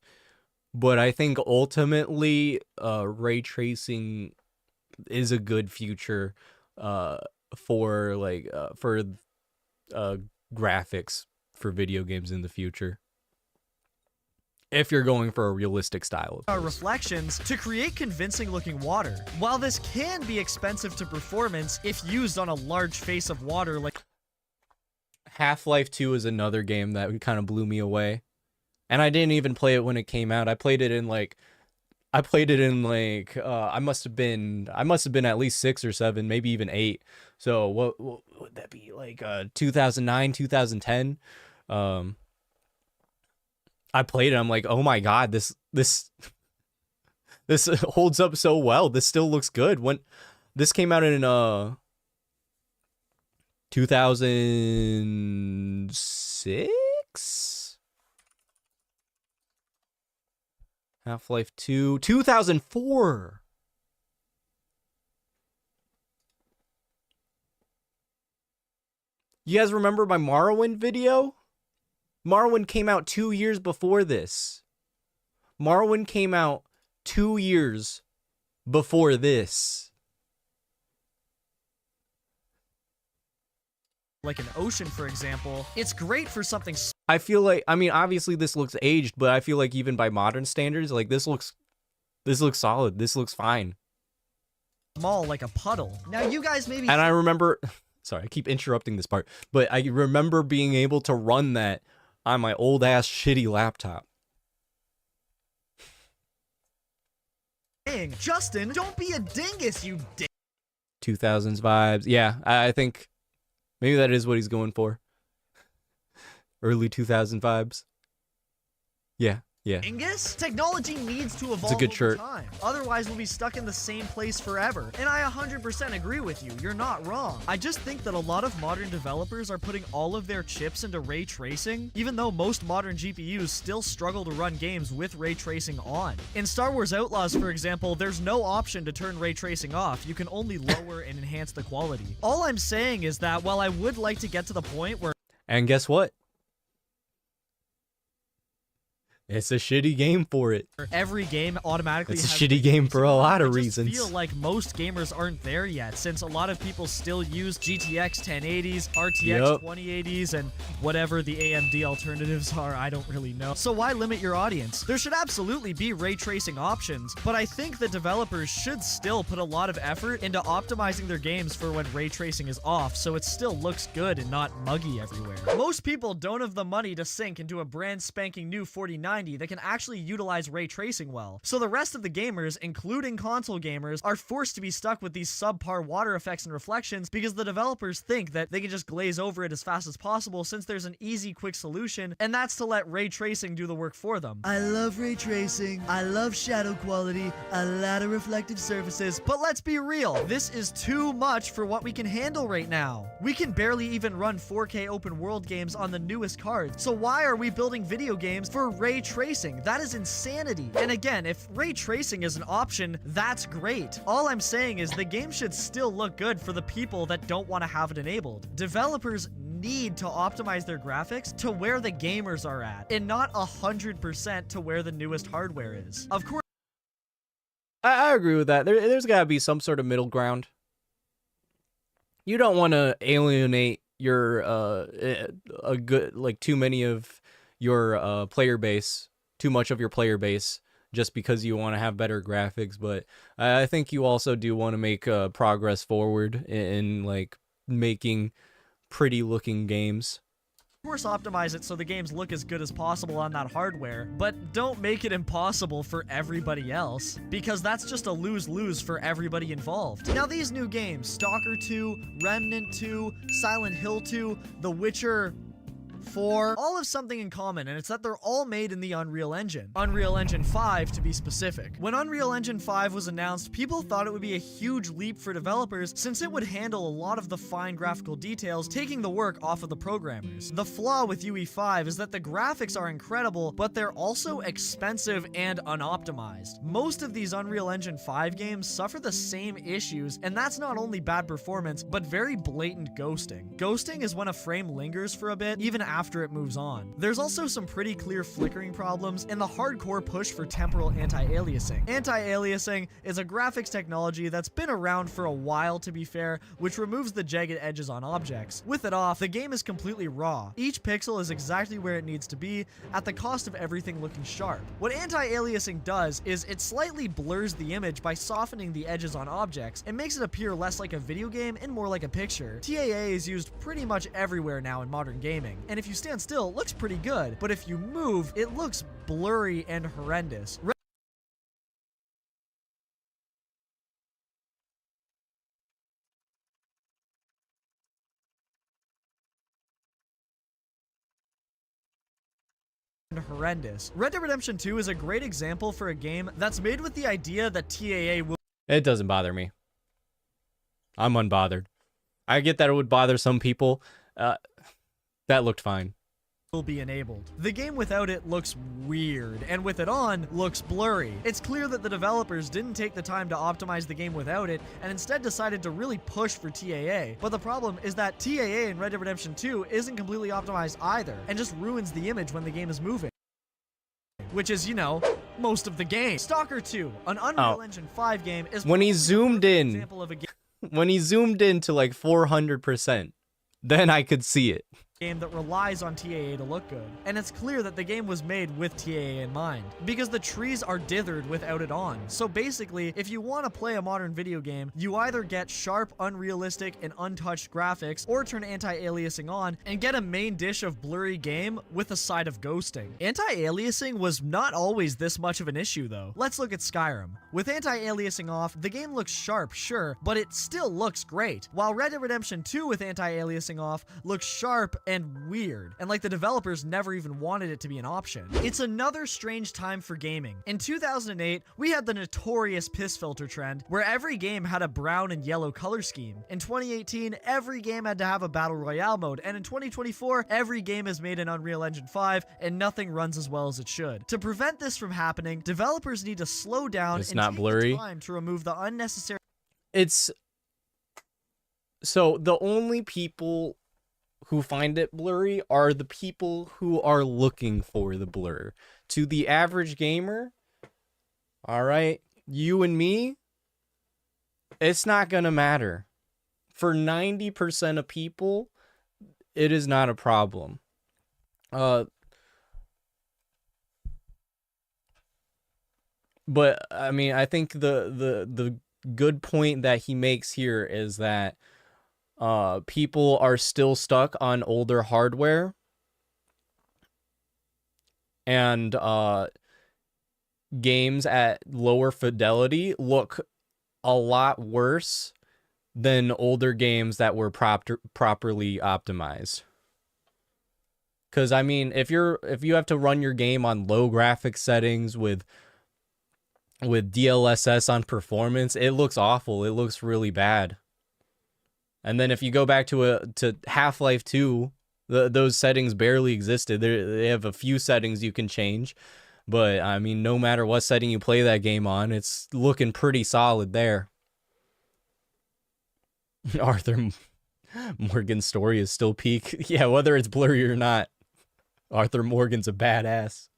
but I think ultimately ray tracing is a good future for graphics for video games in the future, if you're going for a realistic style of reflections to create convincing looking water. While this can be expensive to performance if used on a large face of water like Half-Life 2 is another game that kind of blew me away. And I didn't even play it when it came out. I must have been at least 6 or 7, maybe even 8. So what would that be, like 2009, 2010? I played it. I'm like, oh my god, this holds up so well. This still looks good. When this came out in 2006? Half-Life 2, 2004. You guys remember my Morrowind video? Morrowind came out 2 years before this. Morrowind came out 2 years before this. like an ocean, for example, it's great for something I feel like, I mean, obviously this looks aged, but I feel like even by modern standards, like this looks solid. This looks fine. small like a puddle. Now you guys maybe And I remember, sorry, I keep interrupting this part, but I remember being able to run that on my old ass shitty laptop. Justin, don't be a dingus, you 2000s vibes. Yeah, I think maybe that is what he's going for. Early 2000 vibes. Yeah. dingus? Technology needs to evolve It's a good over shirt. time. Otherwise, we'll be stuck in the same place forever. And I 100% agree with you. You're not wrong. I just think that a lot of modern developers are putting all of their chips into ray tracing, even though most modern GPUs still struggle to run games with ray tracing on. In Star Wars Outlaws, for example, there's no option to turn ray tracing off. You can only lower and enhance the quality. All I'm saying is that while I would like to get to the point where And guess what? It's a shitty game for it. every game automatically It's a has shitty ray game tracing for a on, lot of I just reasons. feel like most gamers aren't there yet, since a lot of people still use GTX 1080s, RTX Yep. 2080s, and whatever the AMD alternatives are, I don't really know. So why limit your audience? There should absolutely be ray tracing options, but I think that developers should still put a lot of effort into optimizing their games for when ray tracing is off, so it still looks good and not muggy everywhere. Most people don't have the money to sink into a brand spanking new 4090 that can actually utilize ray tracing well. So the rest of the gamers, including console gamers, are forced to be stuck with these subpar water effects and reflections because the developers think that they can just glaze over it as fast as possible since there's an easy, quick solution, and that's to let ray tracing do the work for them. I love ray tracing, I love shadow quality, a lot of reflective surfaces, but let's be real, this is too much for what we can handle right now. We can barely even run 4K open world games on the newest cards, so why are we building video games for ray tracing? That is insanity. And again, if ray tracing is an option, that's great. All I'm saying is the game should still look good for the people that don't want to have it enabled. Developers need to optimize their graphics to where the gamers are at, and not 100% to where the newest hardware is. Of course, I agree with that. There's got to be some sort of middle ground. You don't want to alienate your a good, like, too many of your player base, too much of your player base, just because you want to have better graphics. But I think you also do want to make progress forward in like making pretty looking games. of course, optimize it so the games look as good as possible on that hardware, but don't make it impossible for everybody else, because that's just a lose-lose for everybody involved. Now, these new games, Stalker 2, Remnant 2, Silent Hill 2, The Witcher 4 all have something in common, and it's that they're all made in the Unreal Engine. Unreal Engine 5 to be specific. When Unreal Engine 5 was announced, people thought it would be a huge leap for developers since it would handle a lot of the fine graphical details, taking the work off of the programmers. The flaw with UE5 is that the graphics are incredible, but they're also expensive and unoptimized. Most of these Unreal Engine 5 games suffer the same issues, and that's not only bad performance, but very blatant ghosting. Ghosting is when a frame lingers for a bit, even after it moves on. There's also some pretty clear flickering problems and the hardcore push for temporal anti-aliasing. Anti-aliasing is a graphics technology that's been around for a while, to be fair, which removes the jagged edges on objects. With it off, the game is completely raw. Each pixel is exactly where it needs to be, at the cost of everything looking sharp. What anti-aliasing does is it slightly blurs the image by softening the edges on objects and makes it appear less like a video game and more like a picture. TAA is used pretty much everywhere now in modern gaming, and if you stand still, it looks pretty good, but if you move, it looks blurry and horrendous. Red Dead Redemption 2 is a great example for a game that's made with the idea that TAA will It doesn't bother me. I'm unbothered. I get that it would bother some people. That looked fine. be enabled. The game without it looks weird, and with it on, looks blurry. It's clear that the developers didn't take the time to optimize the game without it, and instead decided to really push for TAA. But the problem is that TAA in Red Dead Redemption 2 isn't completely optimized either, and just ruins the image when the game is moving. Which is, you know, most of the game. Stalker 2, an Unreal Engine 5 game, is when he zoomed in, example of a when he zoomed in to like 400%, then I could see it. Game that relies on TAA to look good. And it's clear that the game was made with TAA in mind, because the trees are dithered without it on. So basically, if you want to play a modern video game, you either get sharp, unrealistic, and untouched graphics, or turn anti-aliasing on and get a main dish of blurry game with a side of ghosting. Anti-aliasing was not always this much of an issue though. Let's look at Skyrim. With anti-aliasing off, the game looks sharp, sure, but it still looks great. While Red Dead Redemption 2 with anti-aliasing off looks sharp and weird, and like the developers never even wanted it to be an option. It's another strange time for gaming. In 2008, we had the notorious piss filter trend, where every game had a brown and yellow color scheme. In 2018, every game had to have a battle royale mode, and in 2024, every game is made in Unreal Engine 5, and nothing runs as well as it should. To prevent this from happening, developers need to slow down and not take blurry. the time to remove the unnecessary. It's so the only people who find it blurry are the people who are looking for the blur. To the average gamer, all right, you and me, it's not gonna matter. For 90% of people, it is not a problem. But I mean, I think the good point that he makes here is that people are still stuck on older hardware, and games at lower fidelity look a lot worse than older games that were properly optimized. Because I mean, if you have to run your game on low graphics settings with DLSS on performance, it looks awful. It looks really bad. And then if you go back to Half-Life 2, those settings barely existed. They have a few settings you can change, but I mean, no matter what setting you play that game on, it's looking pretty solid there. Arthur Morgan's story is still peak. Yeah, whether it's blurry or not, Arthur Morgan's a badass.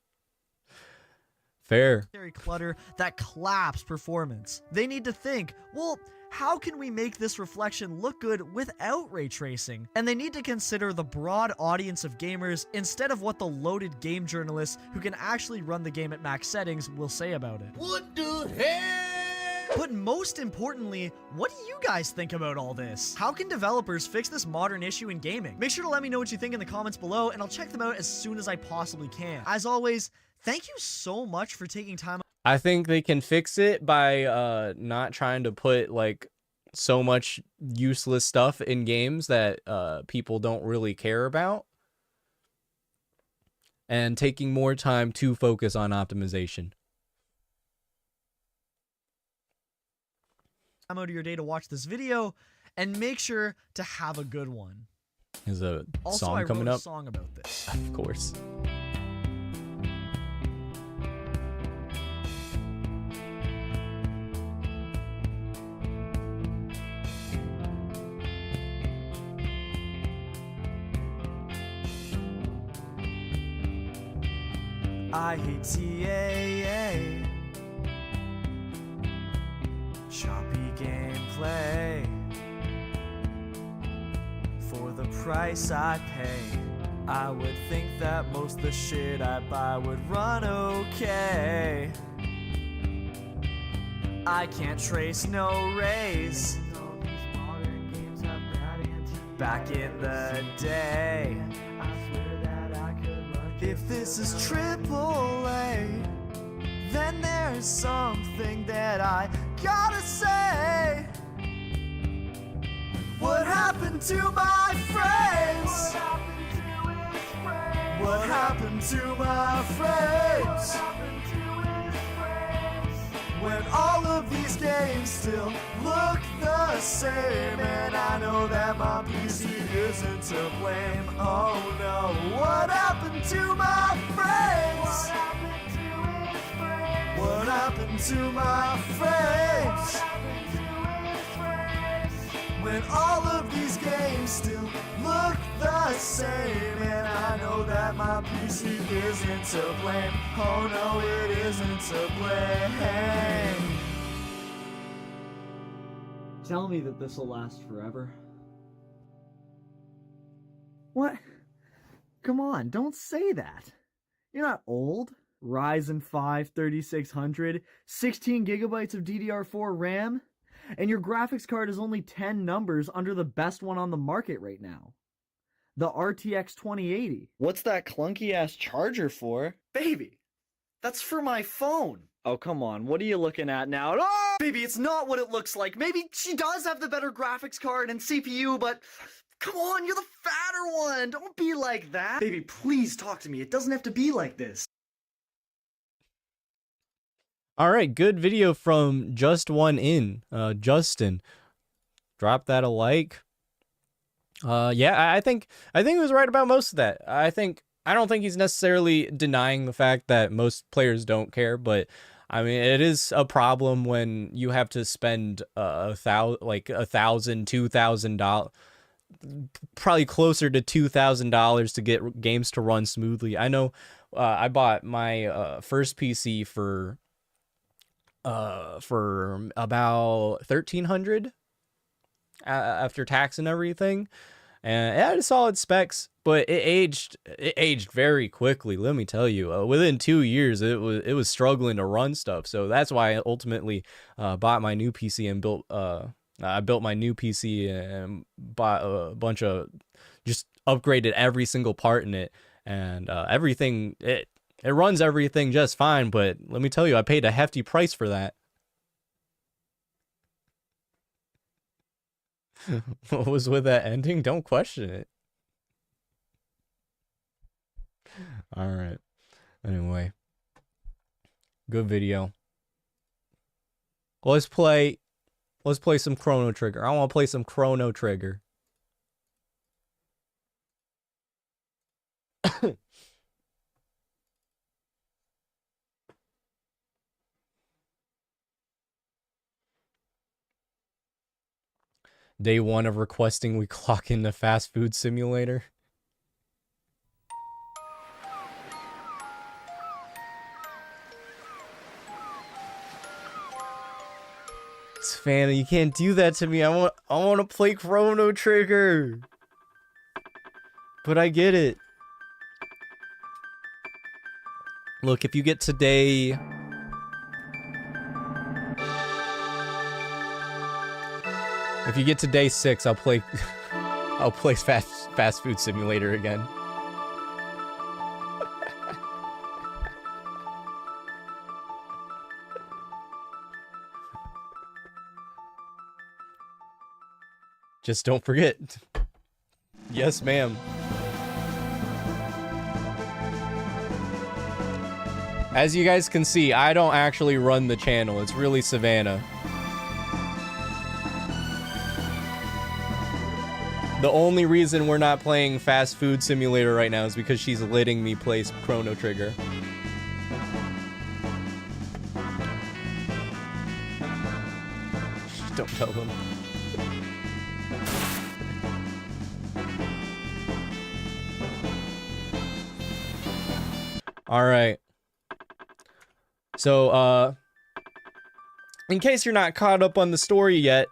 Fair. Clutter that claps performance. They need to think, well, how can we make this reflection look good without ray tracing? And they need to consider the broad audience of gamers instead of what the loaded game journalists who can actually run the game at max settings will say about it. What the hell? But most importantly, what do you guys think about all this? How can developers fix this modern issue in gaming? Make sure to let me know what you think in the comments below, and I'll check them out as soon as I possibly can. As always, thank you so much for taking time. I think they can fix it by not trying to put like so much useless stuff in games that people don't really care about. and taking more time to focus on optimization. Time out of your day to watch this video, and make sure to have a good one. Is a Also, song I coming wrote up? a song about this. Of course. I hate TAA, choppy gameplay. For the price I pay, I would think that most the shit I buy would run okay. I can't trace no rays. Back in the day, if this is AAA, then there's something that I gotta say. What happened to my frames? What happened to my frames? When all of these games still look the same, and I know that my PC isn't to blame. Oh no, what happened to my frames? What happened to my frames? When all of these games still look the same, and I know that my PC isn't to blame. Oh no, it isn't to blame. Tell me that this will last forever. What? Come on, don't say that. You're not old. Ryzen 5 3600, 16 gigabytes of DDR4 RAM, and your graphics card is only 10 numbers under the best one on the market right now. The RTX 2080. What's that clunky ass charger for? Baby, that's for my phone. Oh, come on, what are you looking at now? Oh! Baby, it's not what it looks like. Maybe she does have the better graphics card and CPU, but come on, you're the fatter one. Don't be like that. Baby, please talk to me. It doesn't have to be like this. All right, good video from Just One In, Justin. Drop that a like. Yeah, I think he was right about most of that. I don't think he's necessarily denying the fact that most players don't care, but I mean, it is a problem when you have to spend $1,000, $2,000, probably closer to $2,000 to get games to run smoothly. I know I bought my first PC for about $1,300 after tax and everything, and it had solid specs, but it aged very quickly. Let me tell you, within 2 years, it was struggling to run stuff. So that's why I ultimately bought my new PC and built my new PC and bought a bunch of, just upgraded every single part in it, and everything it runs everything just fine, but let me tell you, I paid a hefty price for that. What was with that ending? Don't question it. All right. Anyway, good video. Let's play some Chrono Trigger. I want to play some Chrono Trigger. Day one of requesting we clock into fast food simulator. Savannah, you can't do that to me. I want to play Chrono Trigger. But I get it. Look, if you get today... If you get to day 6, I'll play fast food simulator again. Just don't forget. Yes, ma'am. As you guys can see, I don't actually run the channel. It's really Savannah. The only reason we're not playing Fast Food Simulator right now is because she's letting me play Chrono Trigger. Don't tell them. All right. So, in case you're not caught up on the story yet,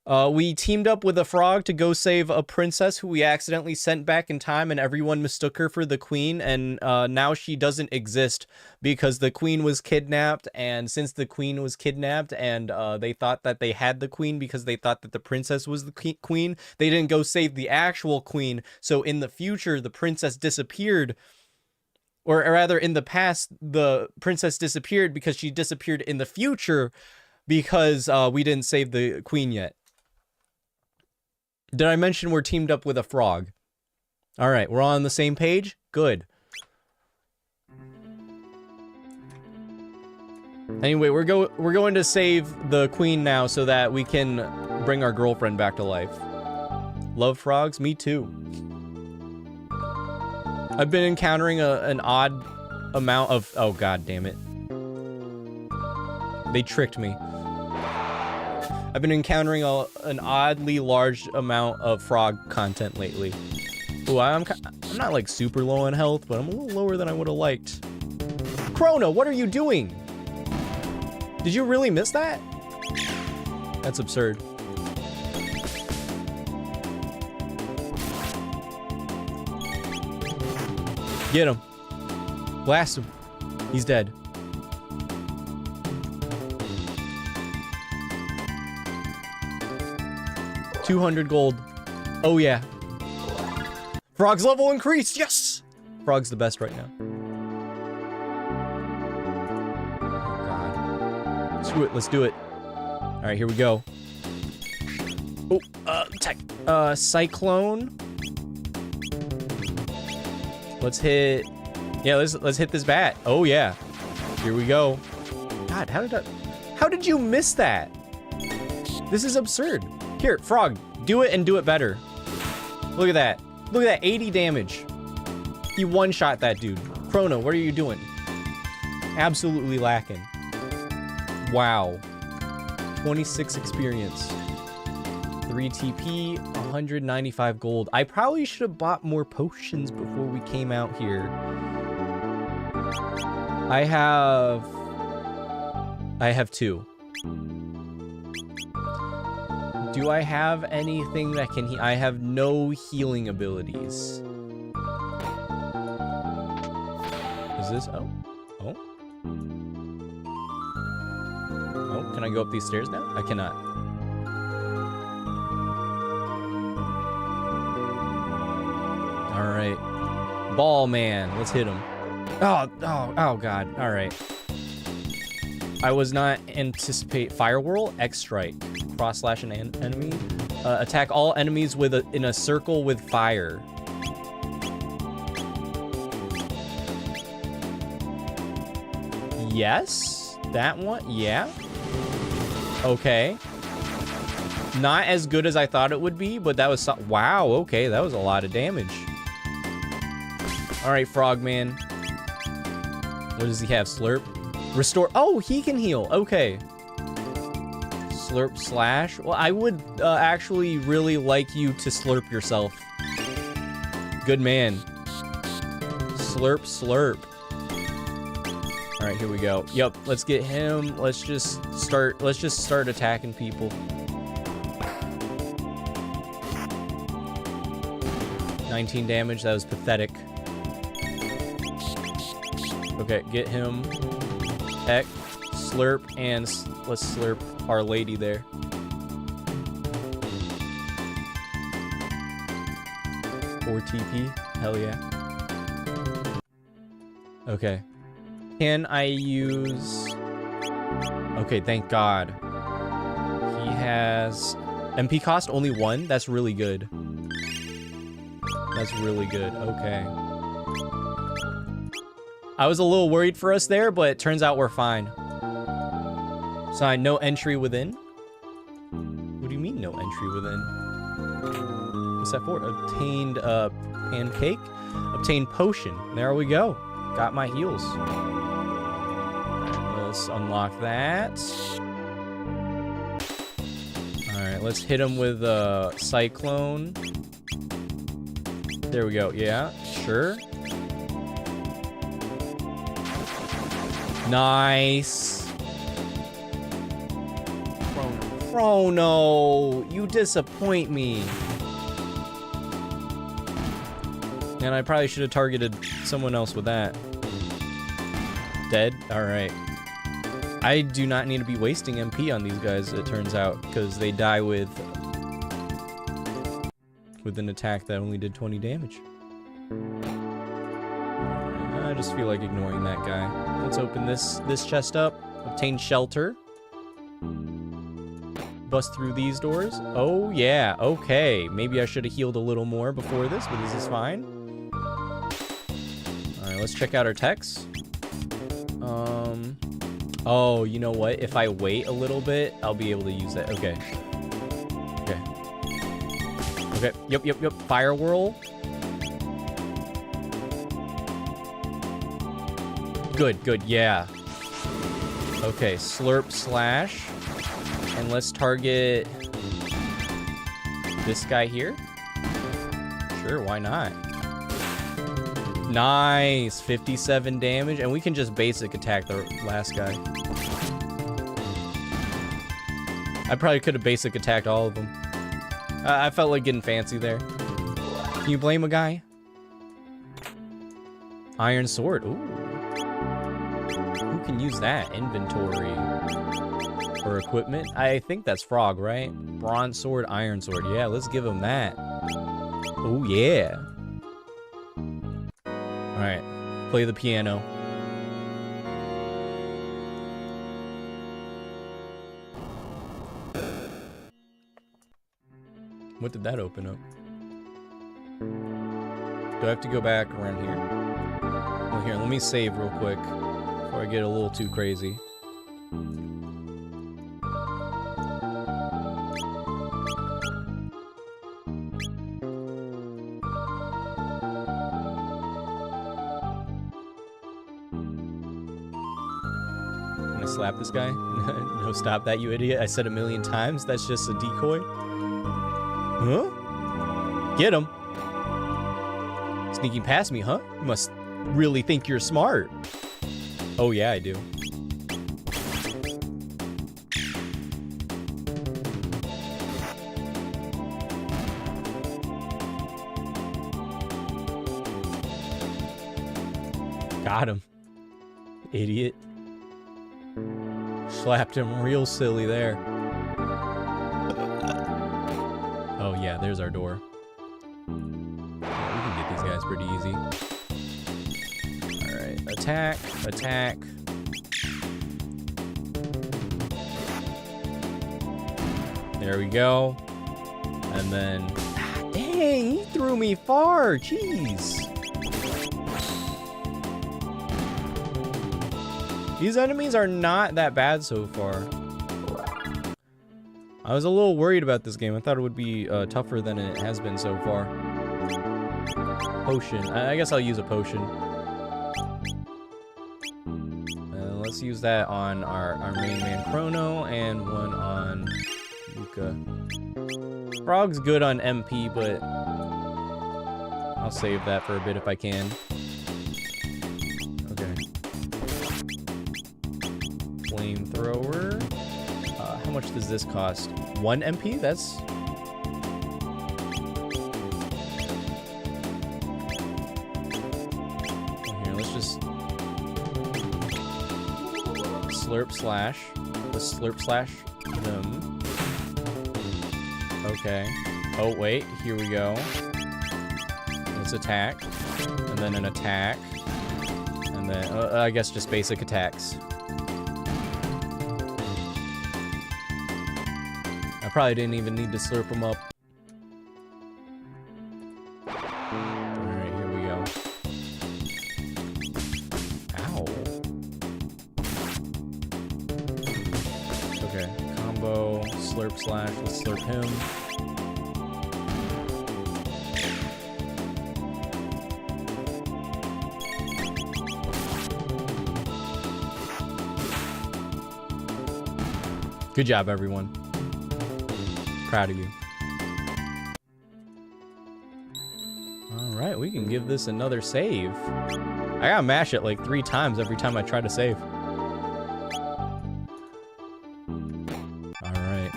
we teamed up with a frog to go save a princess who we accidentally sent back in time, and everyone mistook her for the queen, and now she doesn't exist because the queen was kidnapped, and since the queen was kidnapped and they thought that they had the queen because they thought that the princess was the queen, they didn't go save the actual queen, so in the future, the princess disappeared. Or rather, in the past, the princess disappeared because she disappeared in the future because we didn't save the queen yet. Did I mention we're teamed up with a frog? All right, we're all on the same page? Good. Anyway, we're going to save the queen now so that we can bring our girlfriend back to life. Love frogs? Me too. I've been encountering an odd amount of... Oh, god damn it. They tricked me. I've been encountering an oddly large amount of frog content lately. Ooh, I'm not like super low on health, but I'm a little lower than I would have liked. Chrono, what are you doing? Did you really miss that? That's absurd. Get him. Blast him. He's dead. $200 gold. Oh yeah. Frog's level increased. Yes. Frog's the best right now. Oh god. Screw it. Let's do it. All right, here we go. Oh, tech. Cyclone. Let's hit. Yeah, let's hit this bat. Oh yeah. Here we go. God, how did you miss that? This is absurd. Here, frog, do it and do it better. Look at that. Look at that, 80 damage. He one-shot that dude. Chrono, what are you doing? Absolutely lacking. Wow. 26 experience. 3 TP, 195 gold. I probably should have bought more potions before we came out here. I have 2. Do I have anything that can heal? I have no healing abilities. Is this? Oh. Oh. Oh, can I go up these stairs now? I cannot. All right. Ball man. Let's hit him. Oh god. All right. I was not anticipate fire whirl, X strike, cross slash an enemy, attack all enemies in a circle with fire. Yes, that one. Yeah. Okay. Not as good as I thought it would be, but that was wow. Okay, that was a lot of damage. All right, Frogman. What does he have? Slurp. Restore. Oh, he can heal. Okay. Slurp slash. Well, I would actually really like you to slurp yourself. Good man. Slurp, slurp. All right, here we go. Yep, let's get him. Let's just start attacking people. 19 damage. That was pathetic. Okay, get him. Heck, slurp, and let's slurp our lady there. Four TP, hell yeah. Okay. Can I use... Okay, thank God. He has... MP cost only 1? That's really good. That's really good, okay. I was a little worried for us there, but it turns out we're fine. Sign, no entry within? What do you mean, no entry within? What's that for? Obtained, pancake? Obtained potion. There we go. Got my heals. Alright, let's unlock that. Alright, let's hit him with a cyclone. There we go. Yeah, sure. Nice. Chrono, you disappoint me. And I probably should have targeted someone else with that. Dead? Alright. I do not need to be wasting MP on these guys, it turns out, because they die with an attack that only did 20 damage. I just feel like ignoring that guy. Let's open this chest up. Obtain shelter. Bust through these doors. Oh yeah, okay. Maybe I should have healed a little more before this, but this is fine. Alright, let's check out our techs. Oh, you know what? If I wait a little bit, I'll be able to use that. Okay. Okay. Okay, yep. Fire whirl. Good, yeah. Okay, slurp slash. And let's target this guy here. Sure, why not? Nice, 57 damage, and we can just basic attack the last guy. I probably could have basic attacked all of them. I felt like getting fancy there. Can you blame a guy? Iron sword, ooh. Who can use that? Inventory. Or equipment? I think that's Frog, right? Bronze sword, iron sword. Yeah, let's give him that. Oh, yeah. Alright, play the piano. What did that open up? Do I have to go back around here? Well, here, let me save real quick before I get a little too crazy. Slap this guy? No, stop that, you idiot. I said 1,000,000 times. That's just a decoy. Huh? Get him. Sneaking past me, huh? You must really think you're smart. Oh, yeah, I do. Got him. Idiot. Slapped him real silly there. Oh yeah, there's our door. Yeah, we can get these guys pretty easy. Alright, attack, attack. There we go. And then... Dang, he threw me far! Jeez! These enemies are not that bad so far. I was a little worried about this game. I thought it would be tougher than it has been so far. Potion. I guess I'll use a potion. Let's use that on our main man Chrono and one on Luca. Frog's good on MP, but I'll save that for a bit if I can. Flamethrower. How much does this cost? 1 MP? That's... Here, let's just... Slurp slash. Let's slurp slash them. Okay. Oh, wait. Here we go. Let's attack. And then an attack. And then, I guess just basic attacks. I probably didn't even need to slurp them up. Alright, here we go. slash. Let's slurp him. Good job, everyone. Proud of you. All right, we can give this another save. I gotta mash it like 3 times every time I try to save. All right.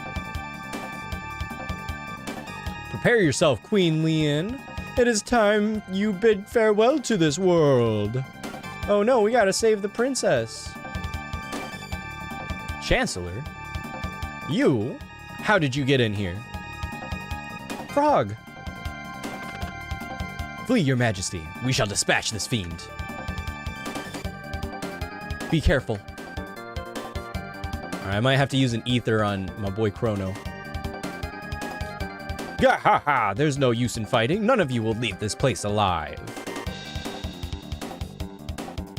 Prepare yourself, Queen Leon. It is time you bid farewell to this world. Oh no, we gotta save the princess. Chancellor? You? How did you get in here? Frog! Flee, your majesty. We shall dispatch this fiend. Be careful. Alright, I might have to use an ether on my boy Chrono. Gah ha ha! There's no use in fighting. None of you will leave this place alive.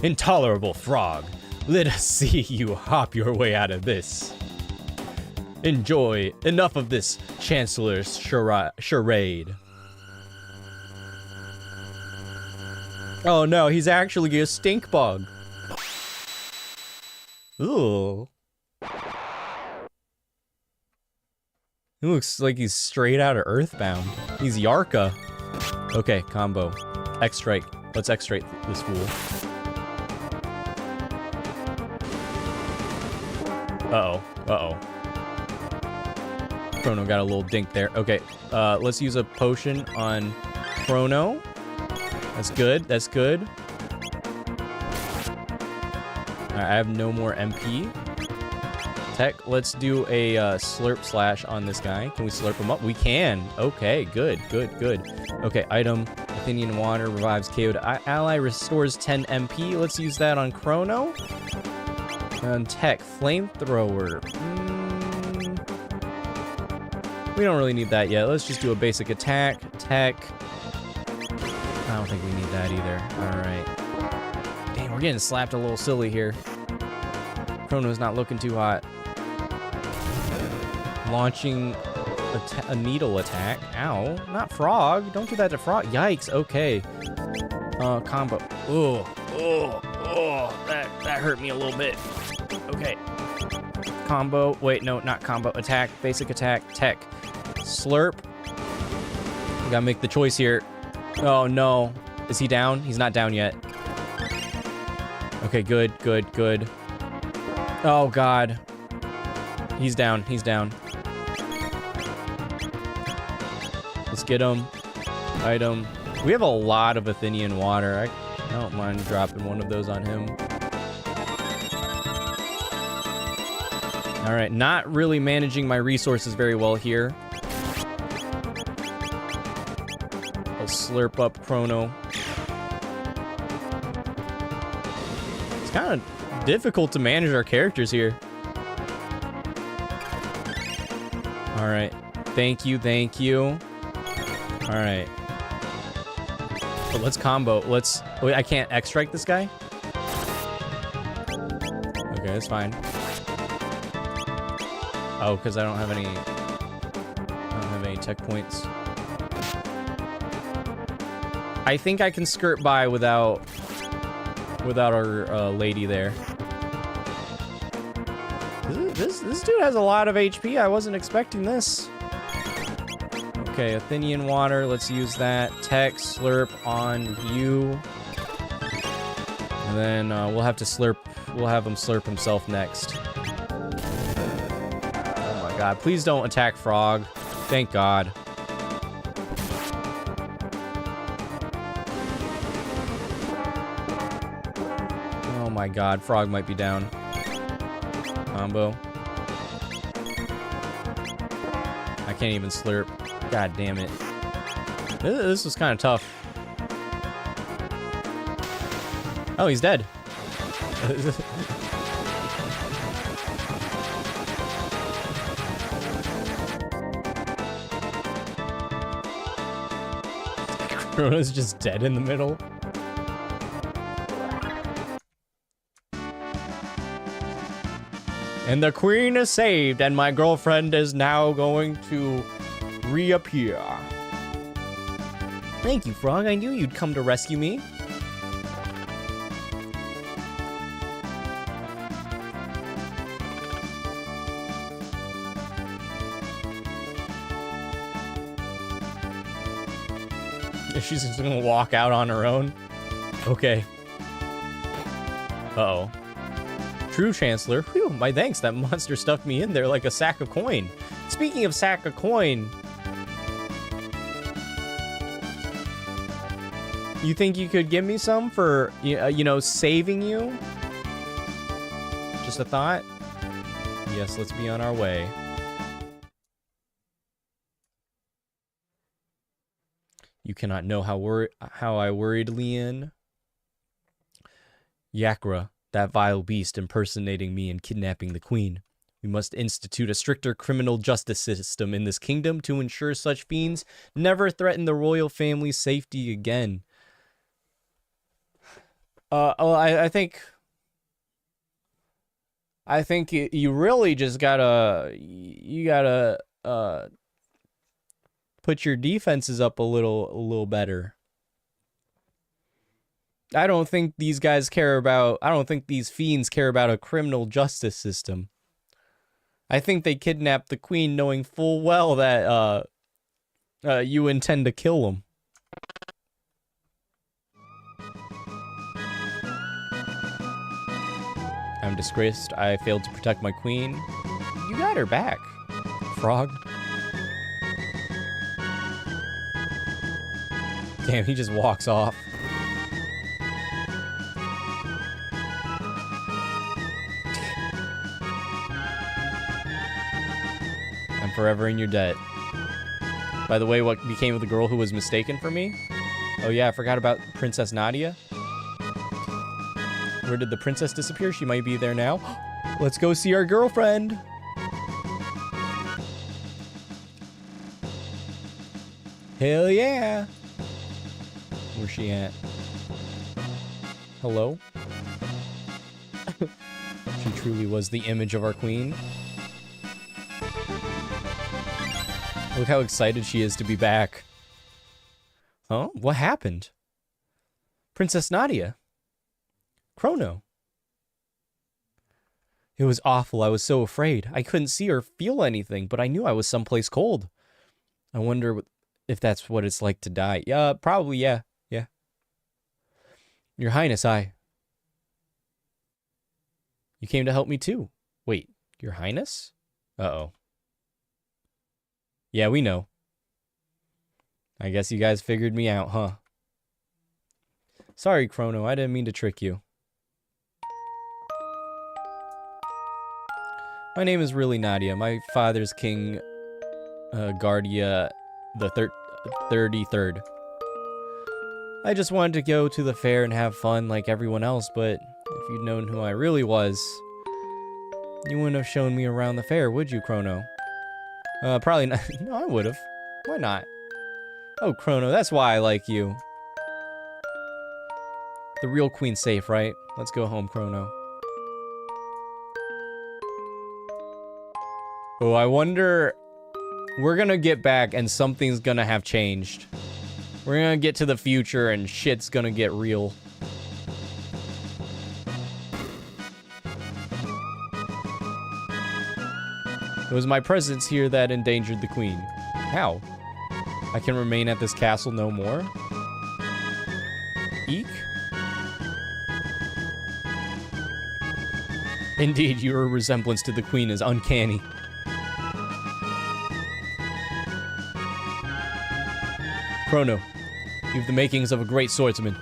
Intolerable frog. Let us see you hop your way out of this. Enjoy. Enough of this Chancellor's charade. Oh no, he's actually a stink bug. Ooh. He looks like he's straight out of Earthbound. He's Yarka. Okay, combo. X-strike. Let's X-strike this fool. Uh-oh. Uh-oh. Chrono got a little dink there. Okay, let's use a potion on Chrono. That's good. That's good. Alright, I have no more MP. Tech, let's do a slurp slash on this guy. Can we slurp him up? We can. Okay, good, good, good. Okay, item, Athenian water, revives KO'd ally, restores 10 MP. Let's use that on Chrono. And tech, flamethrower. We don't really need that yet. Let's just do a basic attack. Tech. I don't think we need that either. Alright. Dang, we're getting slapped a little silly here. Chrono's not looking too hot. Launching a needle attack. Ow. Not frog. Don't do that to frog. Yikes. Okay. Combo. That hurt me a little bit. Okay. Combo. Wait, no, not combo. Attack. Basic attack. Tech. Slurp. We gotta make the choice here. Oh no. Is he down? He's not down yet. Okay, good, good, good. Oh god. He's down. He's down. Let's get him. Item. We have a lot of Athenian water. I don't mind dropping one of those on him. Alright, not really managing my resources very well here. Let's slurp up Chrono. It's kind of difficult to manage our characters here. Alright. Thank you, thank you. Alright. But let's combo. Let's... Wait, I can't X-strike this guy? Okay, that's fine. Oh, because I don't have any... tech points. I think I can skirt by without our lady there. This dude has a lot of HP. I wasn't expecting this. Okay, Athenian water. Let's use that. Tech, slurp on you. And then we'll have to slurp. We'll have him slurp himself next. Oh my god. Please don't attack Frog. Thank god. Oh my god. Frog might be down. Combo. I can't even slurp. God damn it. This was kind of tough. Oh, he's dead. Chrono's just dead in the middle. And the queen is saved, and my girlfriend is now going to reappear. Thank you, Frog. I knew you'd come to rescue me. She's just gonna walk out on her own. Okay. Uh-oh. True, Chancellor. Whew, my thanks. That monster stuffed me in there like a sack of coin. Speaking of sack of coin, you think you could give me some for, you know, saving you? Just a thought? Yes, let's be on our way. You cannot know how I worried Leon. Yakra, that vile beast impersonating me and kidnapping the queen. We must institute a stricter criminal justice system in this kingdom to ensure such fiends never threaten the royal family's safety again. I think you really just gotta put your defenses up a little better. I don't think these guys care about, I don't think these fiends care about a criminal justice system. I think they kidnapped the queen knowing full well that you intend to kill them. I'm disgraced. I failed to protect my queen. You got her back, Frog. Damn, he just walks off. I'm forever in your debt. By the way, what became of the girl who was mistaken for me? Oh yeah, I forgot about Princess Nadia. Where did the princess disappear? She might be there now. Let's go see our girlfriend. Hell yeah. Where's she at? Hello? She truly was the image of our queen. Look how excited she is to be back. Huh? What happened? Princess Nadia. Chrono. It was awful. I was so afraid. I couldn't see or feel anything, but I knew I was someplace cold. I wonder if that's what it's like to die. Yeah, probably, yeah. Yeah. Your Highness, You came to help me too. Wait, Your Highness? Uh-oh. Yeah, we know. I guess you guys figured me out, huh? Sorry, Chrono. I didn't mean to trick you. My name is really Nadia. My father's King Guardia the 33rd. I just wanted to go to the fair and have fun like everyone else, but if you'd known who I really was, you wouldn't have shown me around the fair, would you, Chrono? Probably not. No, I would have. Why not? Oh, Chrono, that's why I like you. The real queen's safe, right? Let's go home, Chrono. Oh, I wonder... We're gonna get back and something's gonna have changed. We're gonna get to the future and shit's gonna get real. It was my presence here that endangered the queen. How? I can remain at this castle no more? Eek? Indeed, your resemblance to the queen is uncanny. Chrono, you have the makings of a great swordsman.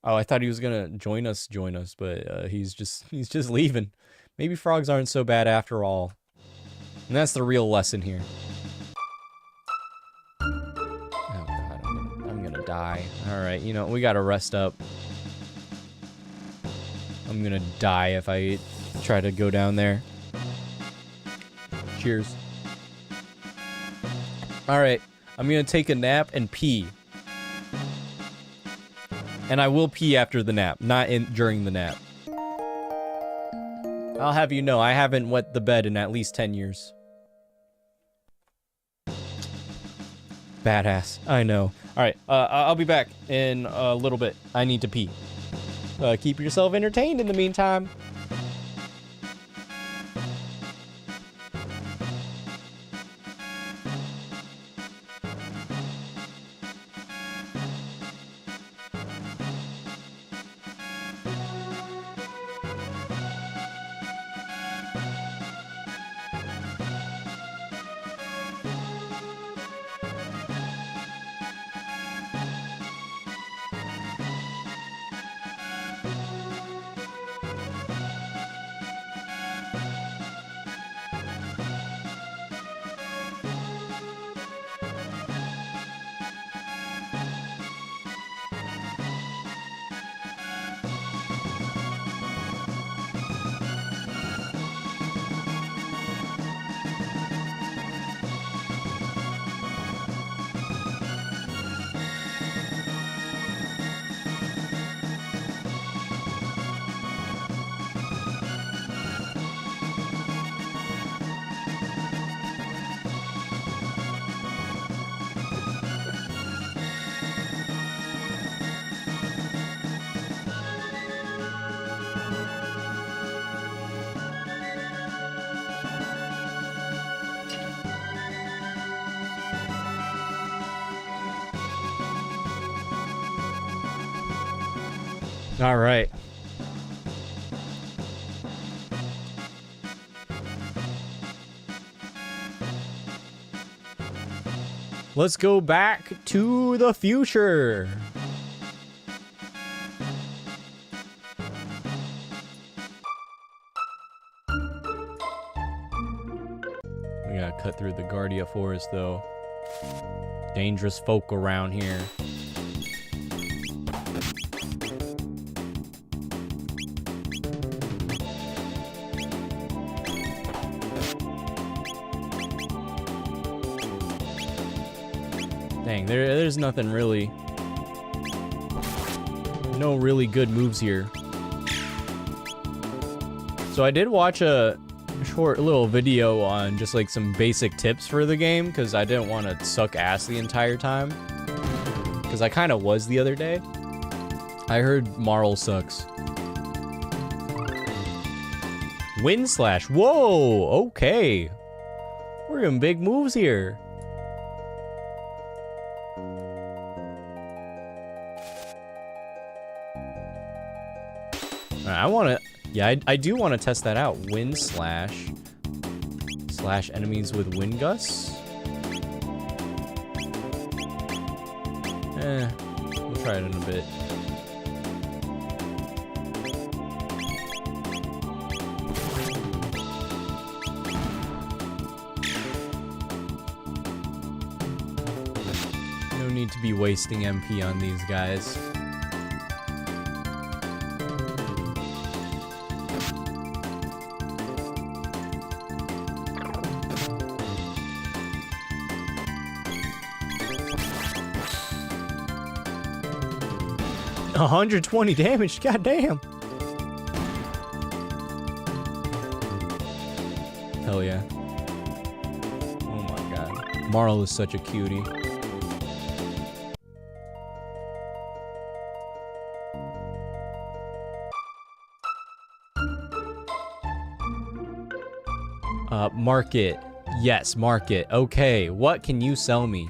Oh, I thought he was gonna join us, but he's just leaving. Maybe frogs aren't so bad after all. And that's the real lesson here. Oh god, I'm gonna die. Alright, you know, we gotta rest up. I'm gonna die if I try to go down there. Cheers. Alright, I'm gonna take a nap and pee. And I will pee after the nap, not during the nap. I'll have you know, I haven't wet the bed in at least 10 years. Badass. I know. Alright, I'll be back in a little bit. I need to pee. Keep yourself entertained in the meantime. All right. Let's go back to the future. We gotta cut through the Guardia Forest, though. Dangerous folk around here. Dang, there's nothing really. No really good moves here. So I did watch a short little video on just like some basic tips for the game because I didn't want to suck ass the entire time. Because I kind of was the other day. I heard Marl sucks. Wind slash. Whoa, okay. We're doing big moves here. I want to, yeah, I do want to test that out. Wind slash enemies with wind gusts. We'll try it in a bit. No need to be wasting MP on these guys. $120 damage, goddamn. Hell yeah. Oh my god. Marl is such a cutie. Market. Yes, market. Okay, what can you sell me?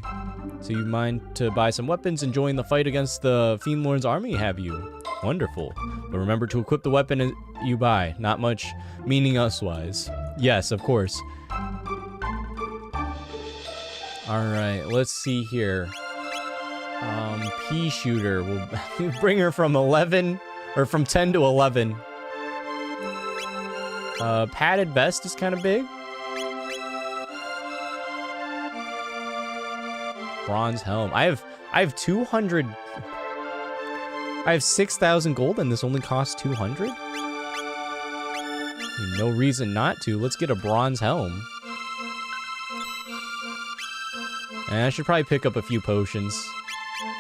So you mind to buy some weapons and join the fight against the Fiend Lord's army, have you? Wonderful. But remember to equip the weapon you buy. Not much meaning us-wise. Yes, of course. Alright, let's see here. Pea shooter. We'll bring her from 11, or from 10 to 11. Padded vest is kind of big. Bronze helm. I have 200. I have 6,000 gold and this only costs 200? No reason not to. Let's get a bronze helm. And I should probably pick up a few potions.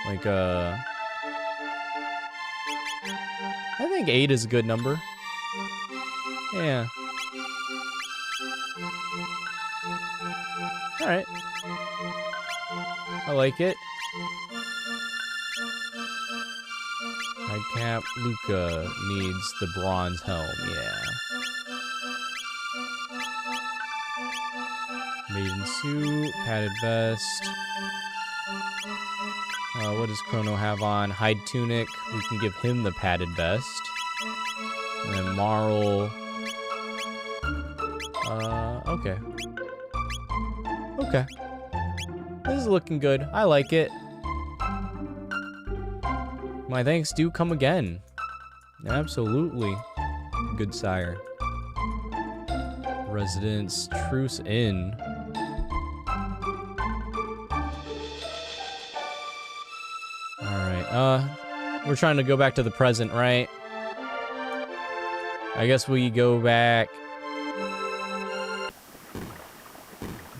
Like, think 8 is a good number. Yeah. Alright. I like it. Nightcap. Luca needs the bronze helm. Yeah. Maiden suit. Padded vest. What does Chrono have on? Hide tunic. We can give him the padded vest. And then Marl. Okay. Okay. This is looking good. I like it. My thanks do come again. Absolutely. Good sire. Residence Truce Inn. Alright, we're trying to go back to the present, right? I guess we go back.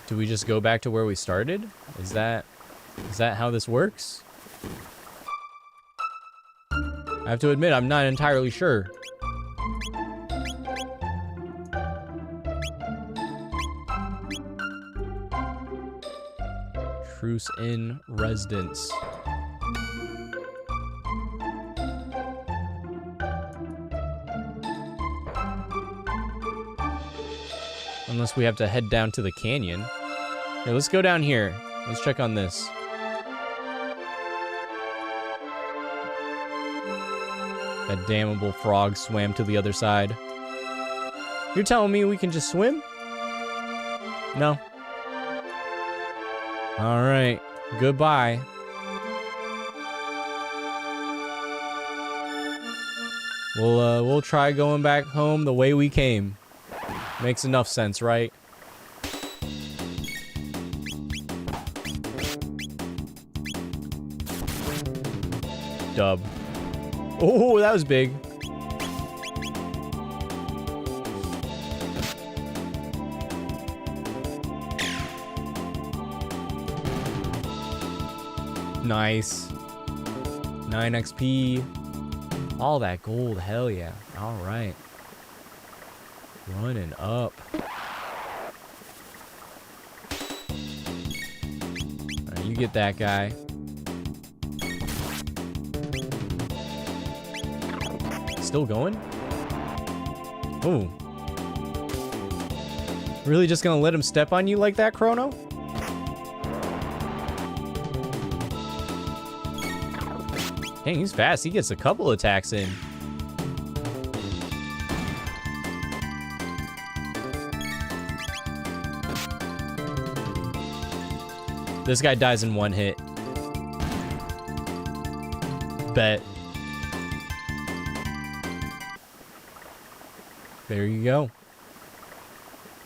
Do we just go back to where we started? Is that how this works? I have to admit, I'm not entirely sure. Truce Inn Residence. Unless we have to head down to the canyon. Here, let's go down here. Let's check on this. That damnable frog swam to the other side. You're telling me we can just swim? No. Alright. Goodbye. We'll try going back home the way we came. Makes enough sense, right? Dub. Oh, that was big. Nice. 9 XP. All that gold, hell yeah. All right. Running up. Alright, you get that guy. Still going? Ooh. Really just gonna let him step on you like that, Chrono? Dang, he's fast. He gets a couple attacks in. This guy dies in 1 hit. Bet. There you go.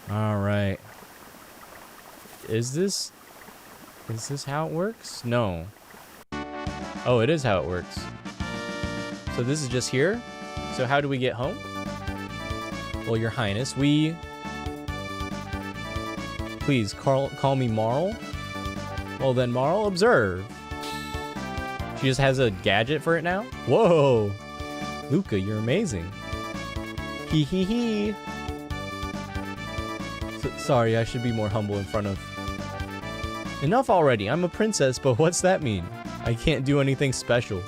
All right. Is this how it works? No. Oh, it is how it works. So this is just here. So how do we get home? Well, Your Highness, please call me Marl. Well then, Marl, observe. She just has a gadget for it now? Whoa! Luca, you're amazing. Hee hee hee. Sorry, I should be more humble in front of... Enough already, I'm a princess, but what's that mean? I can't do anything special.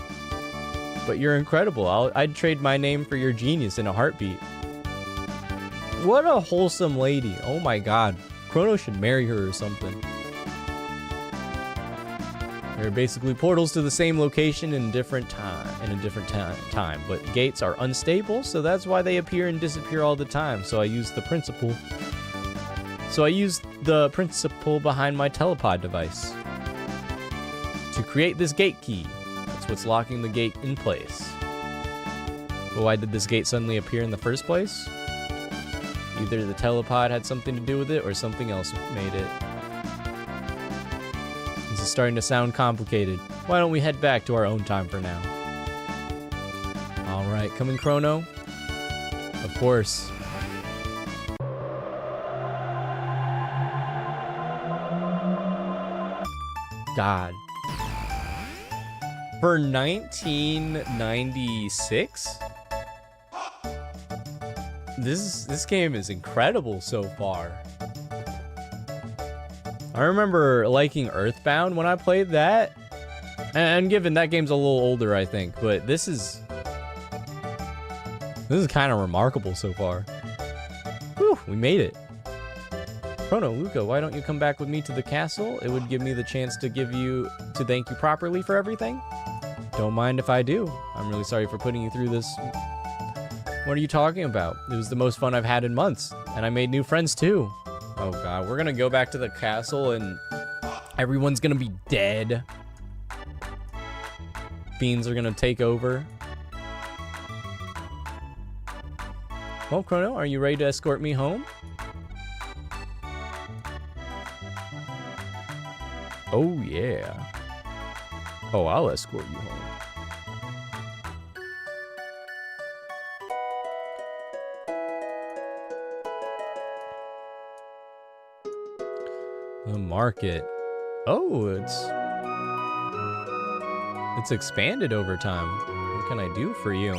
But you're incredible. I'd trade my name for your genius in a heartbeat. What a wholesome lady. Oh my god. Chrono should marry her or something. They're basically portals to the same location in a different time, but gates are unstable, so that's why they appear and disappear all the time. So I use the principle behind my telepod device to create this gate key. That's what's locking the gate in place. But why did this gate suddenly appear in the first place? Either the telepod had something to do with it or something else made it. This is starting to sound complicated. Why don't we head back to our own time for now? Alright, coming Chrono? Of course. God. For 1996? This game is incredible so far. I remember liking Earthbound when I played that. And given that game's a little older, I think, but this is kind of remarkable so far. Whew, we made it. Chrono, Luca, why don't you come back with me to the castle? It would give me the chance to thank you properly for everything. Don't mind if I do. I'm really sorry for putting you through this. What are you talking about? It was the most fun I've had in months, and I made new friends too. Oh god, we're gonna go back to the castle and everyone's gonna be dead. Fiends are gonna take over. Well, Chrono, are you ready to escort me home? Oh yeah. Oh, I'll escort you home. The market. Oh, it's expanded over time. What can I do for you?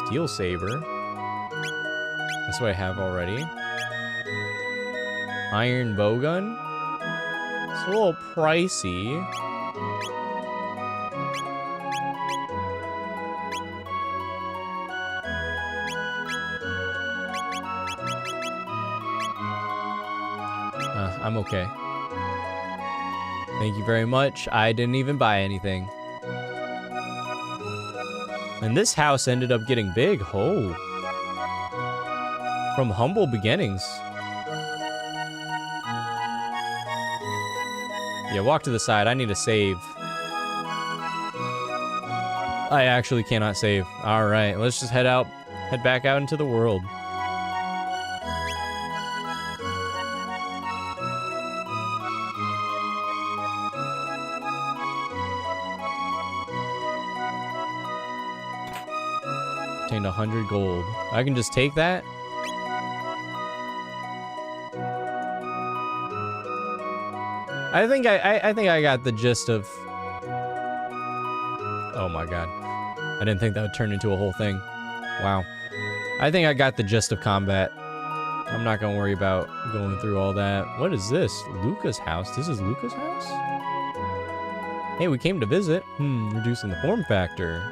Steel saber. That's what I have already. Iron bowgun. It's a little pricey. I'm okay. Thank you very much. I didn't even buy anything. And this house ended up getting big. Oh. From humble beginnings. Yeah, walk to the side. I need to save. I actually cannot save. All right, let's just head back out into the world. Obtained 100 gold. I can just take that? I think I got the gist of... Oh my god. I didn't think that would turn into a whole thing. Wow. I think I got the gist of combat. I'm not gonna worry about going through all that. What is this? Luca's house? This is Luca's house? Hey, we came to visit. Reducing the form factor.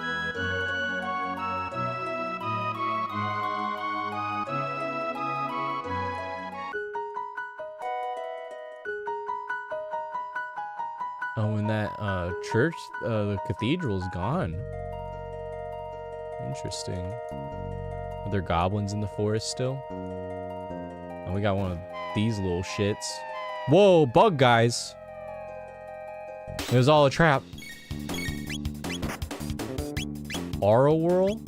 Oh, and that church, the cathedral's gone. Interesting. Are there goblins in the forest still? Oh, we got one of these little shits. Whoa, bug guys. It was all a trap. Aura whirl?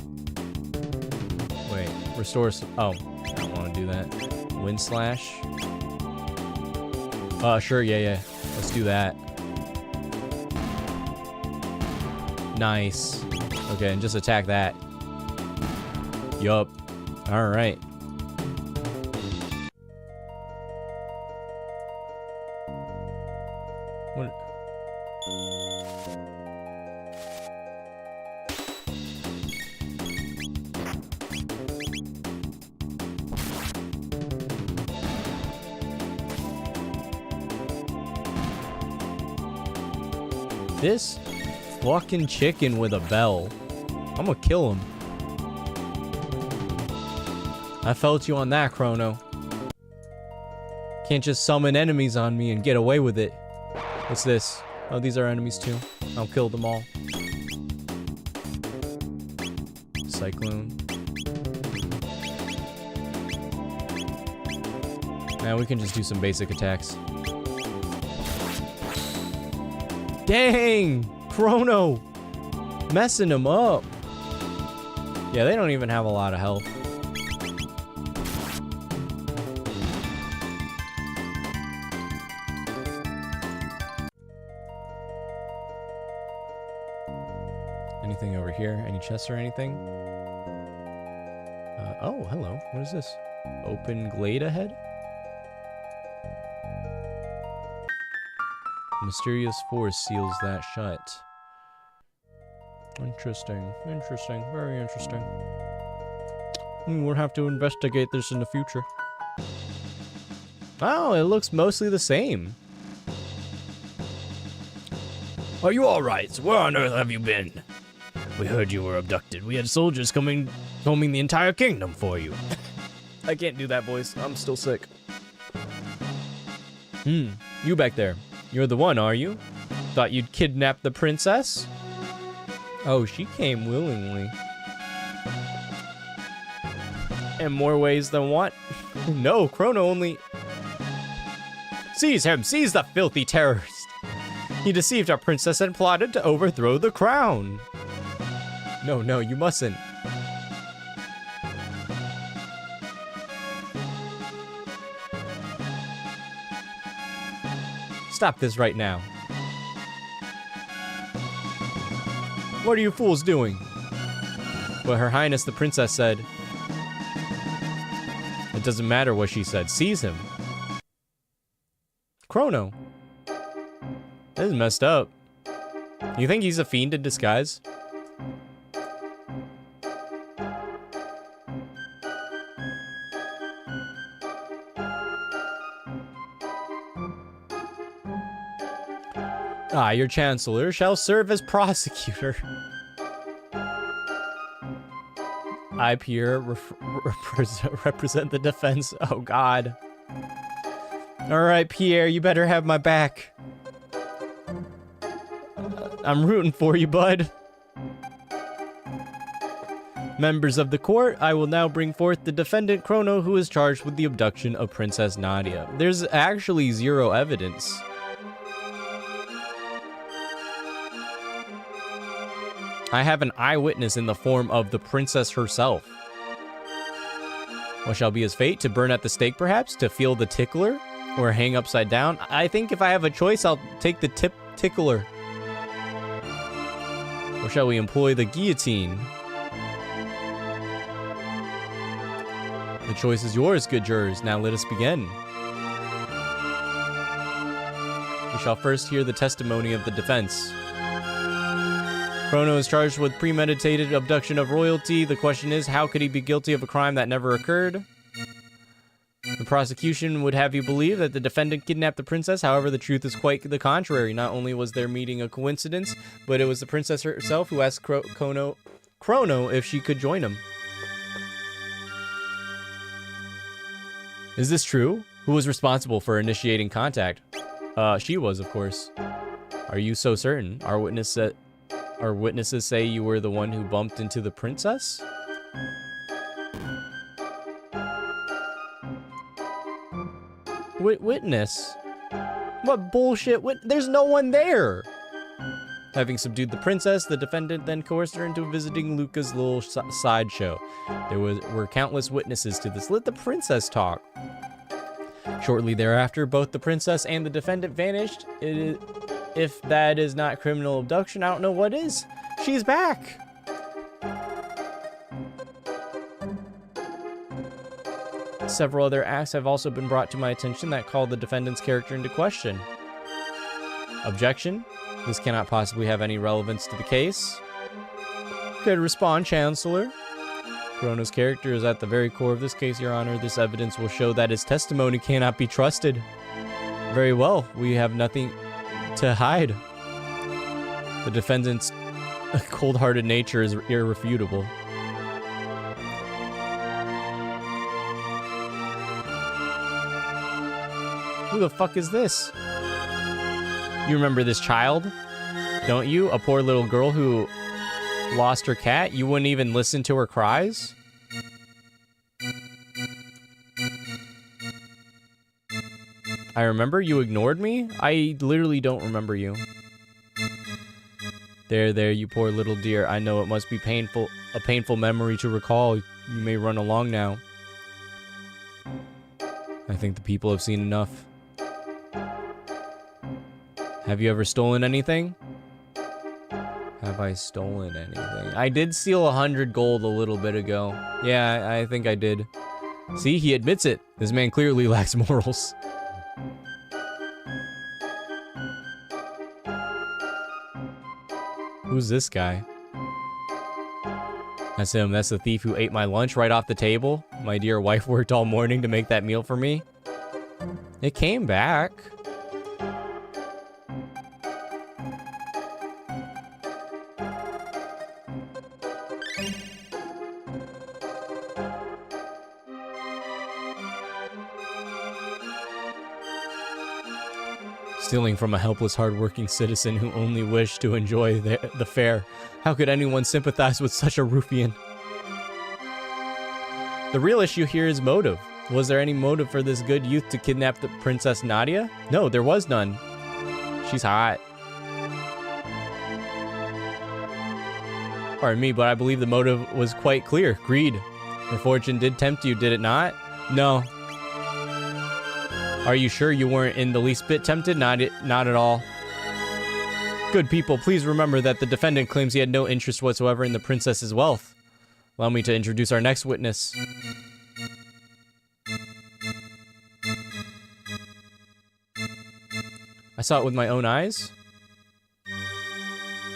Wait, restore. Oh, I don't want to do that. Wind slash. Sure, yeah. Let's do that. Nice. Okay, and just attack that. Yup. All right. What? This fucking chicken with a bell. I'm gonna kill him. I felt you on that, Chrono. Can't just summon enemies on me and get away with it. What's this? Oh, these are enemies too. I'll kill them all. Cyclone. Now we can just do some basic attacks. Dang! Chrono! Messing him up. Yeah, they don't even have a lot of health. Anything over here? Any chests or anything? Oh, hello. What is this? Open glade ahead? Mysterious force seals that shut. Interesting. Very interesting. We'll have to investigate this in the future. Oh, it looks mostly the same. Are you alright? Where on earth have you been? We heard you were abducted. We had soldiers combing the entire kingdom for you. I can't do that voice. I'm still sick. You back there. You're the one, are you? Thought you'd kidnap the princess? Oh, she came willingly. In more ways than one. No, Chrono only... Seize him! Seize the filthy terrorist! He deceived our princess and plotted to overthrow the crown. No, no, you mustn't. Stop this right now. What are you fools doing? Well, Her Highness the Princess said. It doesn't matter what she said. Seize him. Chrono. This is messed up. You think he's a fiend in disguise? Ah, your chancellor shall serve as prosecutor. I, Pierre, represent the defense. Oh, God. All right, Pierre, you better have my back. I'm rooting for you, bud. Members of the court, I will now bring forth the defendant Chrono, who is charged with the abduction of Princess Nadia. There's actually zero evidence. I have an eyewitness in the form of the princess herself. What shall be his fate? To burn at the stake, perhaps? To feel the tickler? Or hang upside down? I think if I have a choice, I'll take the tickler. Or shall we employ the guillotine? The choice is yours, good jurors. Now let us begin. We shall first hear the testimony of the defense. Chrono is charged with premeditated abduction of royalty. The question is, how could he be guilty of a crime that never occurred? The prosecution would have you believe that the defendant kidnapped the princess. However, the truth is quite the contrary. Not only was their meeting a coincidence, but it was the princess herself who asked Chrono if she could join him. Is this true? Who was responsible for initiating contact? She was, of course. Are you so certain? Our witnesses say you were the one who bumped into the princess? Witness? What bullshit? There's no one there! Having subdued the princess, the defendant then coerced her into visiting Luca's little sideshow. There were countless witnesses to this. Let the princess talk. Shortly thereafter, both the princess and the defendant vanished. If that is not criminal abduction, I don't know what is. She's back. Several other acts have also been brought to my attention that call the defendant's character into question. Objection? This cannot possibly have any relevance to the case. Could respond, Chancellor. Chrono's character is at the very core of this case, Your Honor. This evidence will show that his testimony cannot be trusted. Very well, we have nothing to hide. The defendant's cold-hearted nature is irrefutable. Who the fuck is this? You remember this child? Don't you? A poor little girl who lost her cat? You wouldn't even listen to her cries? I remember you ignored me? I literally don't remember you. There, you poor little dear. I know it must be a painful memory to recall. You may run along now. I think the people have seen enough. Have you ever stolen anything? Have I stolen anything? I did steal 100 gold a little bit ago. Yeah, I think I did. See, he admits it. This man clearly lacks morals. Who's this guy? That's him. That's the thief who ate my lunch right off the table. My dear wife worked all morning to make that meal for me. It came back. Stealing from a helpless, hardworking citizen who only wished to enjoy the fare. How could anyone sympathize with such a ruffian? The real issue here is motive. Was there any motive for this good youth to kidnap the Princess Nadia? No, there was none. She's hot. Pardon me, but I believe the motive was quite clear. Greed. Her fortune did tempt you, did it not? No. Are you sure you weren't in the least bit tempted? Not at all. Good people, please remember that the defendant claims he had no interest whatsoever in the princess's wealth. Allow me to introduce our next witness. I saw it with my own eyes.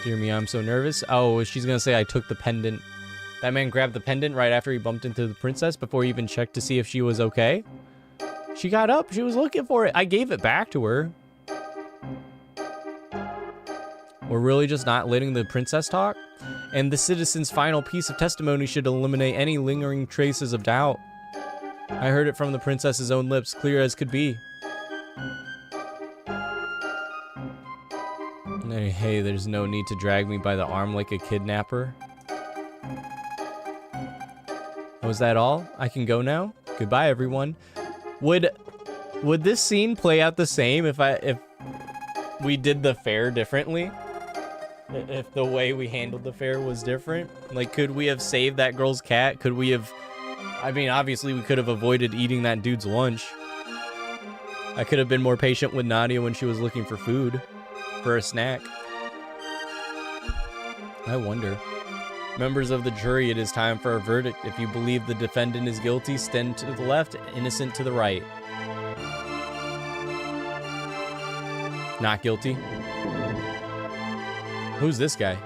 Dear me, I'm so nervous. Oh, she's gonna say I took the pendant. That man grabbed the pendant right after he bumped into the princess before he even checked to see if she was okay. She got up. She was looking for it. I gave it back to her. We're really just not letting the princess talk? And the citizen's final piece of testimony should eliminate any lingering traces of doubt. I heard it from the princess's own lips, clear as could be. Hey, there's no need to drag me by the arm like a kidnapper. Was that all? I can go now? Goodbye, everyone. Would this scene play out the same if we did the fair differently? If the way we handled the fair was different? Like, could we have saved that girl's cat? Could we have... I mean, obviously we could have avoided eating that dude's lunch. I could have been more patient with Nadia when she was looking for food. For a snack. I wonder. Members of the jury, it is time for a verdict. If you believe the defendant is guilty, stand to the left, innocent to the right. Not guilty. Who's this guy?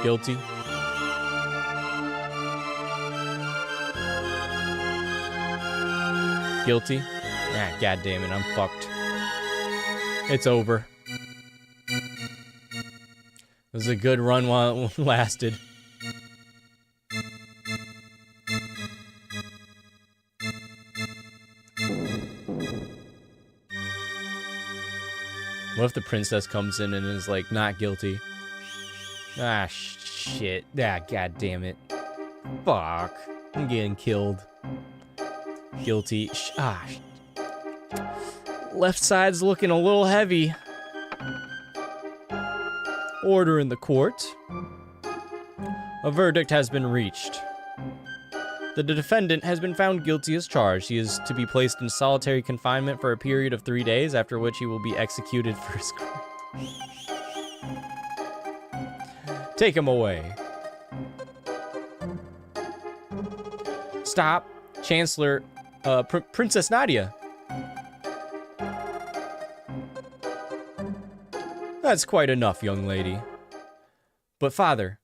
Guilty. Guilty. Ah, god damn it, I'm fucked. It's over. It was a good run while it lasted. What if the princess comes in and is like, not guilty? Ah, shit. Ah, god damn it. Fuck. I'm getting killed. Guilty. Left side's looking a little heavy. Order in the court. A verdict has been reached. The defendant has been found guilty as charged. He is to be placed in solitary confinement for a period of 3 days, after which he will be executed for his crime. Take him away. Stop. Chancellor, Princess Nadia. That's quite enough, young lady. But father,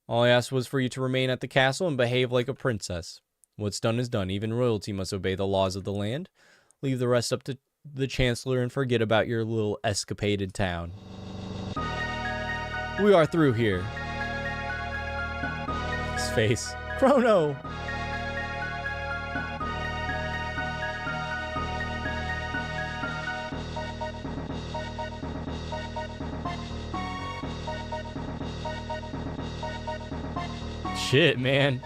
all I asked was for you to remain at the castle and behave like a princess. What's done is done. Even royalty must obey the laws of the land. Leave the rest up to the Chancellor and forget about your little escapaded town. We are through here. His face. Chrono! Shit, man.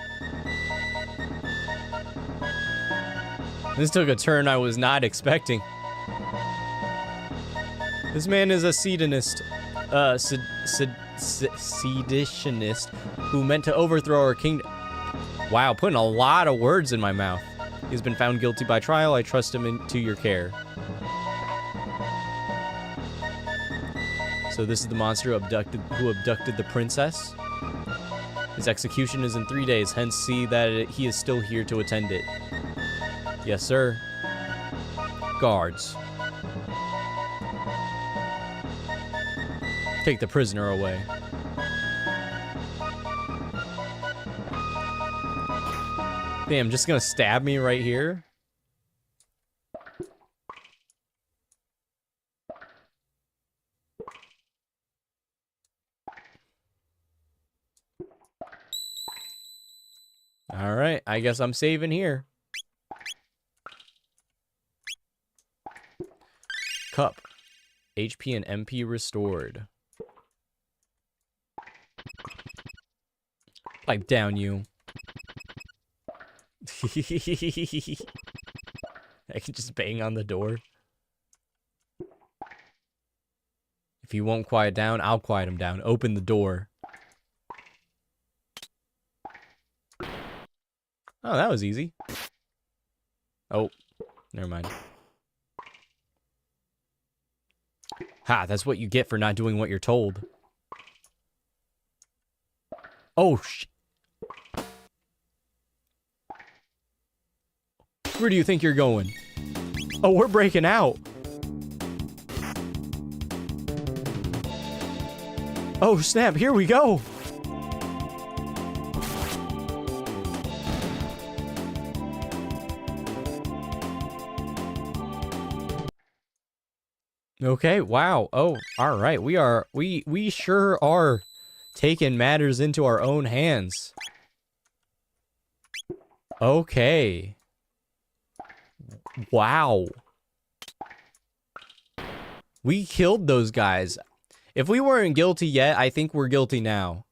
This took a turn I was not expecting. This man is a seditionist, seditionist who meant to overthrow our kingdom. Wow, putting a lot of words in my mouth. He's been found guilty by trial. I trust him into your care. So this is the monster who abducted the princess. His execution is in 3 days, hence see that he is still here to attend it. Yes, sir. Guards. Take the prisoner away. Damn, just gonna stab me right here? Alright, I guess I'm saving here. Cup. HP and MP restored. Pipe down, you. I can just bang on the door. If he won't quiet down, I'll quiet him down. Open the door. Oh, that was easy. Oh, never mind. Ha, that's what you get for not doing what you're told. Oh, where do you think you're going? Oh, we're breaking out. Oh, snap, here we go. Okay, wow. Oh, all right. We sure are taking matters into our own hands. Okay. Wow. We killed those guys. If we weren't guilty yet, I think we're guilty now.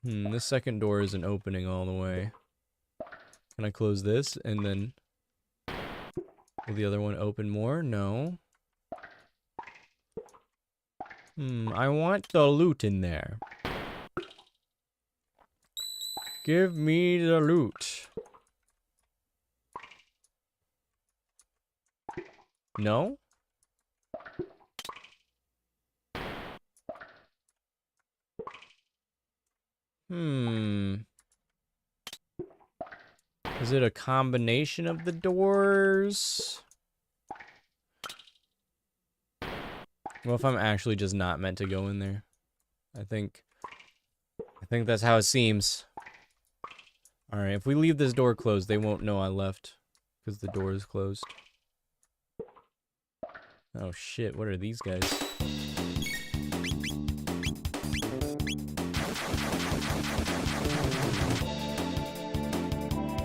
This second door isn't opening all the way. Can I close this and then... Will the other one open more? No. I want the loot in there. Give me the loot. No? Is it a combination of the doors? Well, if I'm actually just not meant to go in there. I think that's how it seems. Alright, if we leave this door closed, they won't know I left. Because the door is closed. Oh shit, what are these guys?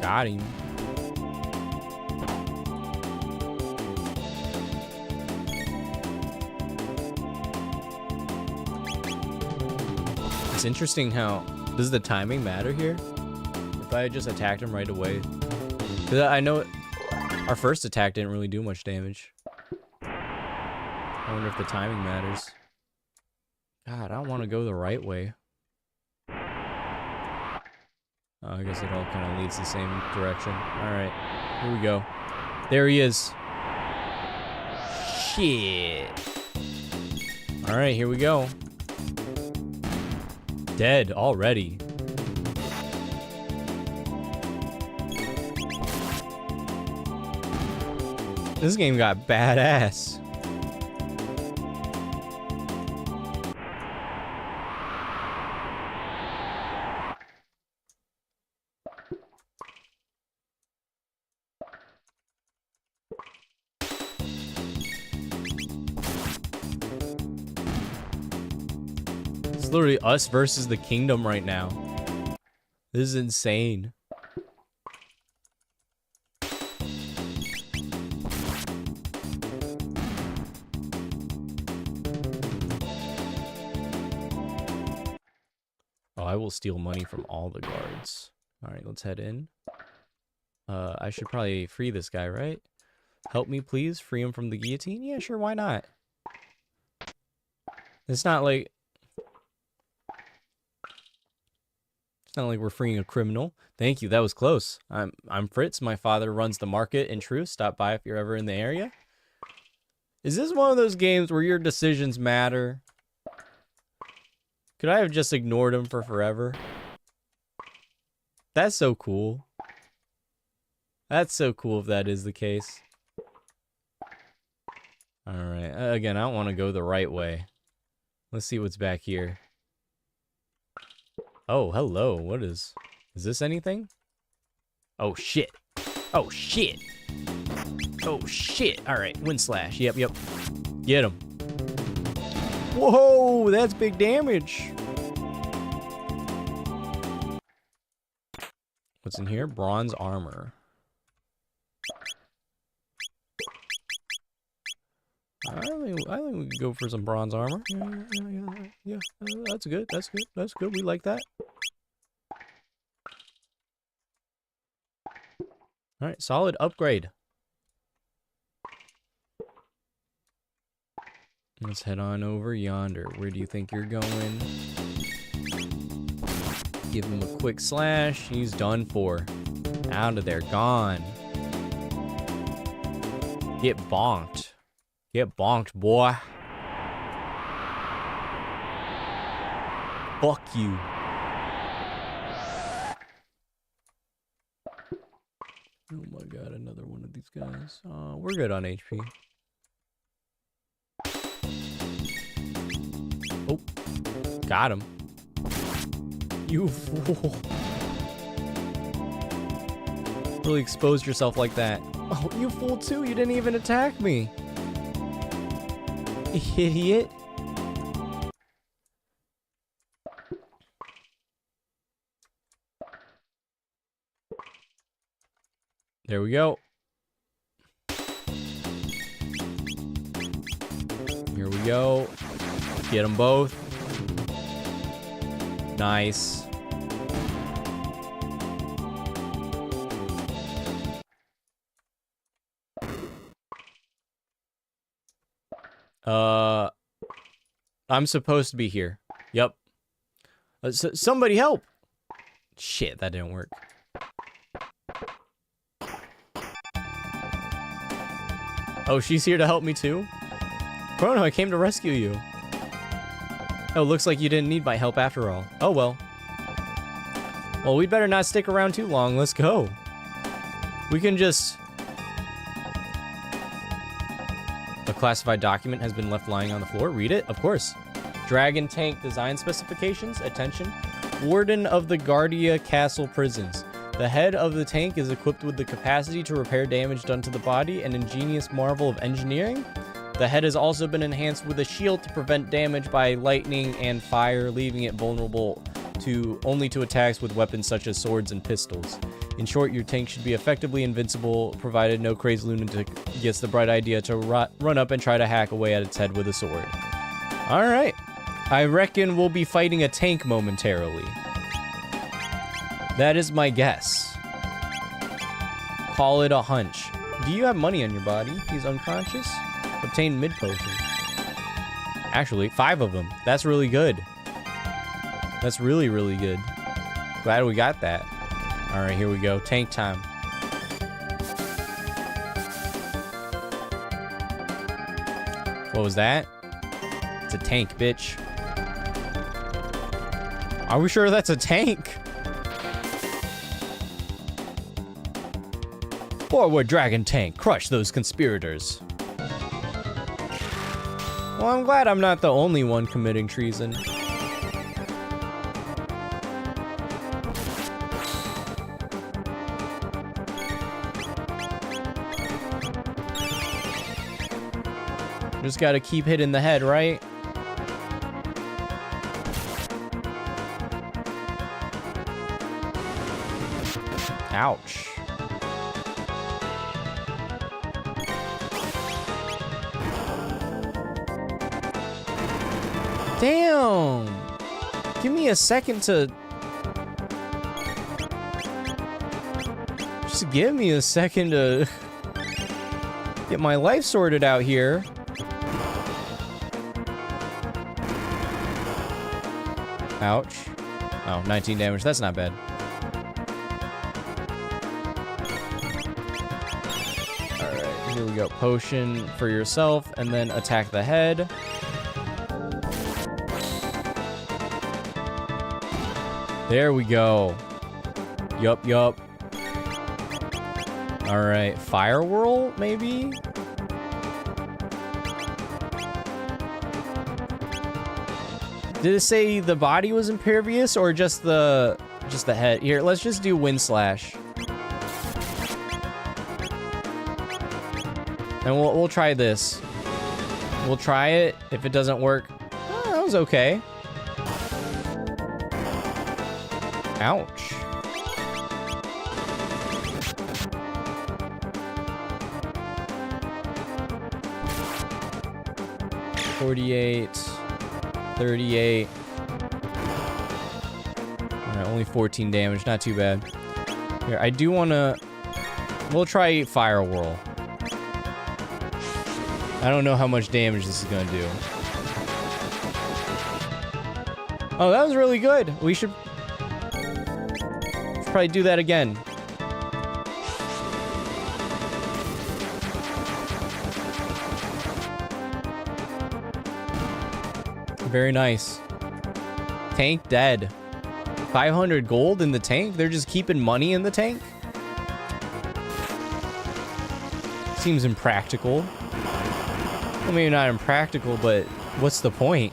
Got him. It's interesting how... Does the timing matter here? If I had just attacked him right away. Because I know our first attack didn't really do much damage. I wonder if the timing matters. God, I don't want to go the right way. Oh, I guess it all kind of leads the same direction. Alright, here we go. There he is. Shit. Alright, here we go. Dead already. This game got badass. It's literally us versus the kingdom right now. This is insane. Oh, I will steal money from all the guards. Alright, let's head in. I should probably free this guy, right? Help me, please. Free him from the guillotine? Yeah, sure, why not? It's not like... It's not like we're freeing a criminal. Thank you, that was close. I'm Fritz. My father runs the market in Truth. Stop by if you're ever in the area. Is this one of those games where your decisions matter? Could I have just ignored him for forever? That's so cool. That's so cool if that is the case. Alright, again, I don't want to go the right way. Let's see what's back here. Oh, hello. What is this anything? Oh, shit. Oh, shit. Oh, shit. All right, wind slash. Yep. Get him. Whoa, that's big damage. What's in here? Bronze armor. I think we could go for some bronze armor. Yeah. That's good. That's good. We like that. All right, solid upgrade. Let's head on over yonder. Where do you think you're going? Give him a quick slash. He's done for. Out of there. Gone. Get bonked. Get bonked, boy. Fuck you. Oh my god, another one of these guys. We're good on HP. Oh, got him. You fool. Really exposed yourself like that. Oh, you fool too. You didn't even attack me. Idiot. There we go. Here we go. Get them both. Nice. I'm supposed to be here. Yep. Somebody help. Shit, that didn't work. Oh, she's here to help me too? Chrono, I came to rescue you. Oh, looks like you didn't need my help after all. Oh, well. Well, we'd better not stick around too long. Let's go. We can just... A classified document has been left lying on the floor. Read it? Of course. Dragon tank design specifications. Attention. Warden of the Guardia Castle Prisons. The head of the tank is equipped with the capacity to repair damage done to the body, an ingenious marvel of engineering. The head has also been enhanced with a shield to prevent damage by lightning and fire, leaving it vulnerable only to attacks with weapons such as swords and pistols. In short, your tank should be effectively invincible, provided no crazed lunatic gets the bright idea to run up and try to hack away at its head with a sword. All right. I reckon we'll be fighting a tank momentarily. That is my guess. Call it a hunch. Do you have money on your body? He's unconscious. Obtain mid potion. Actually, 5 of them. That's really good. That's really, really good. Glad we got that. All right, here we go. Tank time. What was that? It's a tank, bitch. Are we sure that's a tank? Forward, dragon tank. Crush those conspirators. Well, I'm glad I'm not the only one committing treason. Just gotta keep hitting the head, right? Ouch. Damn! Give me a second to... Just give me a second to... get my life sorted out here. Ouch. Oh, 19 damage. That's not bad. Alright, here we go. Potion for yourself, and then attack the head. There we go. Yup. Alright, Fire Whirl, maybe? Did it say the body was impervious or just the head? Here, let's just do wind slash. And we'll try this. We'll try it. If it doesn't work, that was okay. Ouch. $48, 38. Alright, only 14 damage, not too bad. Here, I do wanna... We'll try Fire Whirl. I don't know how much damage this is gonna do. Oh, that was really good. We should probably do that again. Very nice. Tank dead. 500 gold in the tank? They're just keeping money in the tank? Seems impractical. Well, maybe not impractical, but what's the point?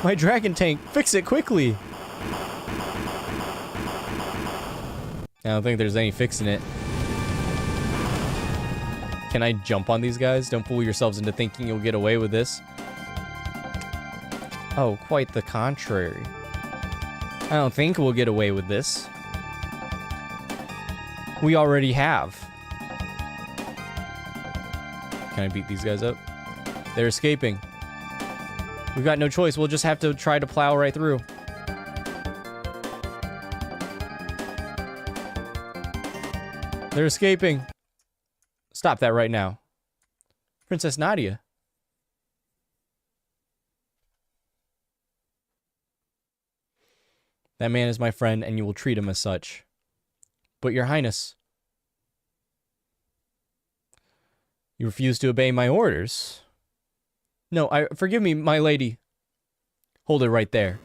My dragon tank, fix it quickly! I don't think there's any fixing it. Can I jump on these guys? Don't fool yourselves into thinking you'll get away with this. Oh, quite the contrary. I don't think we'll get away with this. We already have. Can I beat these guys up? They're escaping. We've got no choice. We'll just have to try to plow right through. They're escaping. Stop that right now. Princess Nadia. That man is my friend, and you will treat him as such. But your highness, you refuse to obey my orders. No, forgive me, my lady. Hold it right there.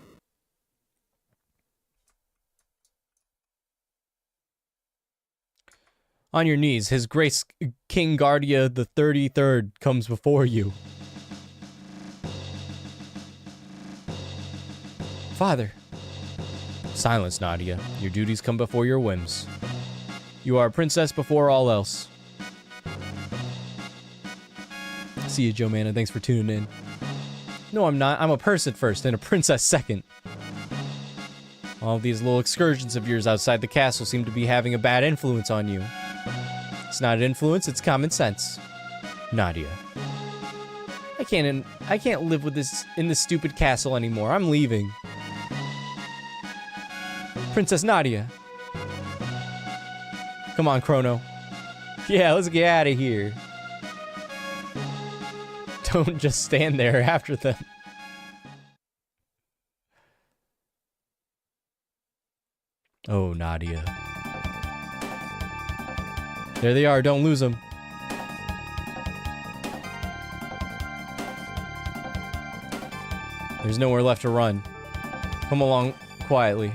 On your knees, His Grace King Guardia the 33rd comes before you. Father. Silence, Nadia. Your duties come before your whims. You are a princess before all else. See you, Joe Manna. Thanks for tuning in. No, I'm not. I'm a person first and a princess second. All of these little excursions of yours outside the castle seem to be having a bad influence on you. It's not an influence, it's common sense. Nadia. I can't live with this in this stupid castle anymore. I'm leaving. Princess Nadia. Come on, Chrono. Yeah, let's get out of here. Don't just stand there after them. Oh, Nadia. There they are, don't lose them. There's nowhere left to run. Come along quietly.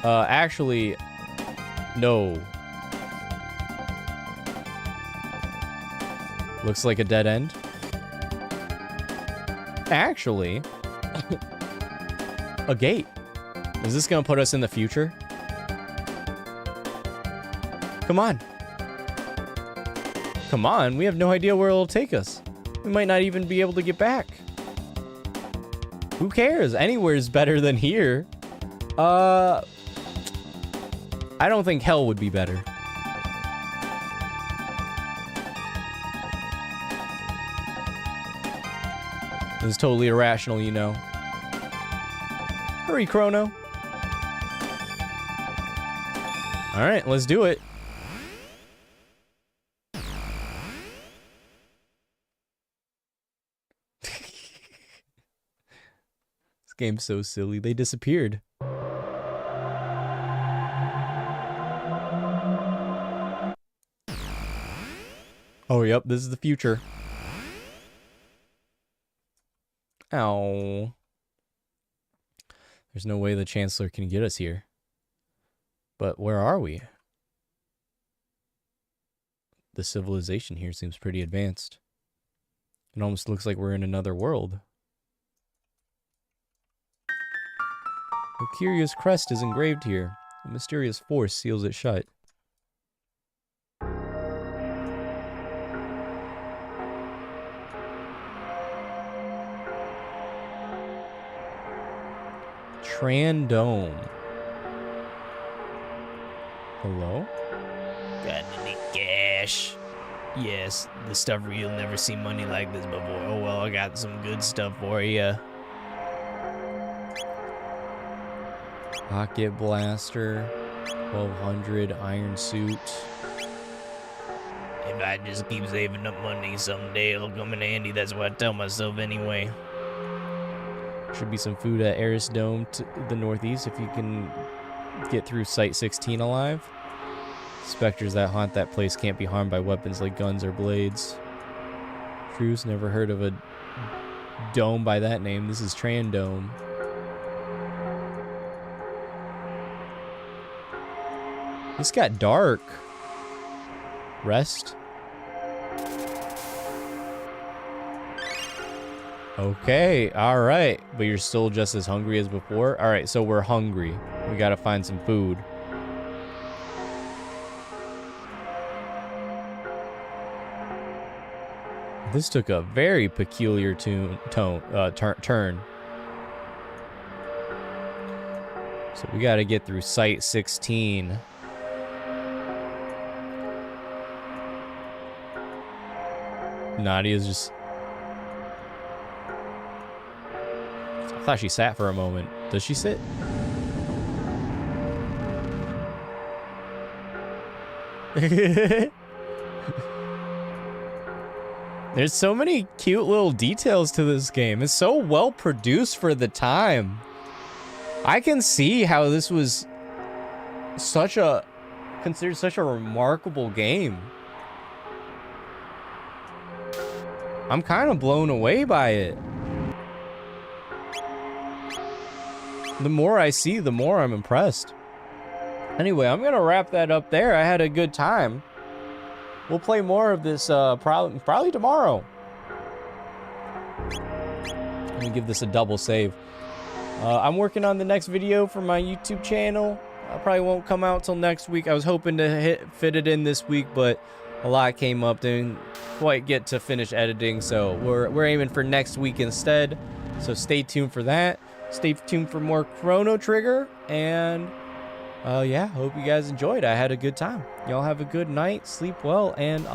Actually, no. Looks like a dead end. Actually, a gate. Is this gonna put us in the future? Come on. Come on, we have no idea where it'll take us. We might not even be able to get back. Who cares? Anywhere's better than here. I don't think hell would be better. This is totally irrational, you know. Hurry, Chrono. Alright, let's do it. This game's so silly. They disappeared. Oh, yep, this is the future. Ow. There's no way the Chancellor can get us here. But where are we? The civilization here seems pretty advanced. It almost looks like we're in another world. A curious crest is engraved here. A mysterious force seals it shut. Trandome. Hello? Got any cash? Yes, the stuff where you'll never see money like this before. Oh well, I got some good stuff for you. Pocket blaster. 1200 iron suit. If I just keep saving up money, someday it'll come in handy. That's what I tell myself anyway. Should be some food at Eris Dome to the northeast if you can get through Site 16 alive. Specters that haunt that place can't be harmed by weapons like guns or blades. Truce, never heard of a dome by that name. This is Trandome. This got dark. Rest. Okay, alright. But you're still just as hungry as before? Alright, so we're hungry. We gotta find some food. This took a very peculiar turn. So we gotta get through Site 16. Nadia's just... I thought she sat for a moment. Does she sit? There's so many cute little details to this game. It's so well produced for the time. I can see how this was considered such a remarkable game. I'm kind of blown away by it. The more I see, the more I'm impressed. Anyway, I'm gonna wrap that up there. I had a good time. We'll play more of this probably tomorrow. Let me give this a double save. I'm working on the next video for my YouTube channel. I probably won't come out till next week. I was hoping to fit it in this week, but a lot came up. Didn't quite get to finish editing, so we're aiming for next week instead. So stay tuned for that. Stay tuned for more Chrono Trigger, and yeah, hope you guys enjoyed. I had a good time. Y'all have a good night, sleep well, and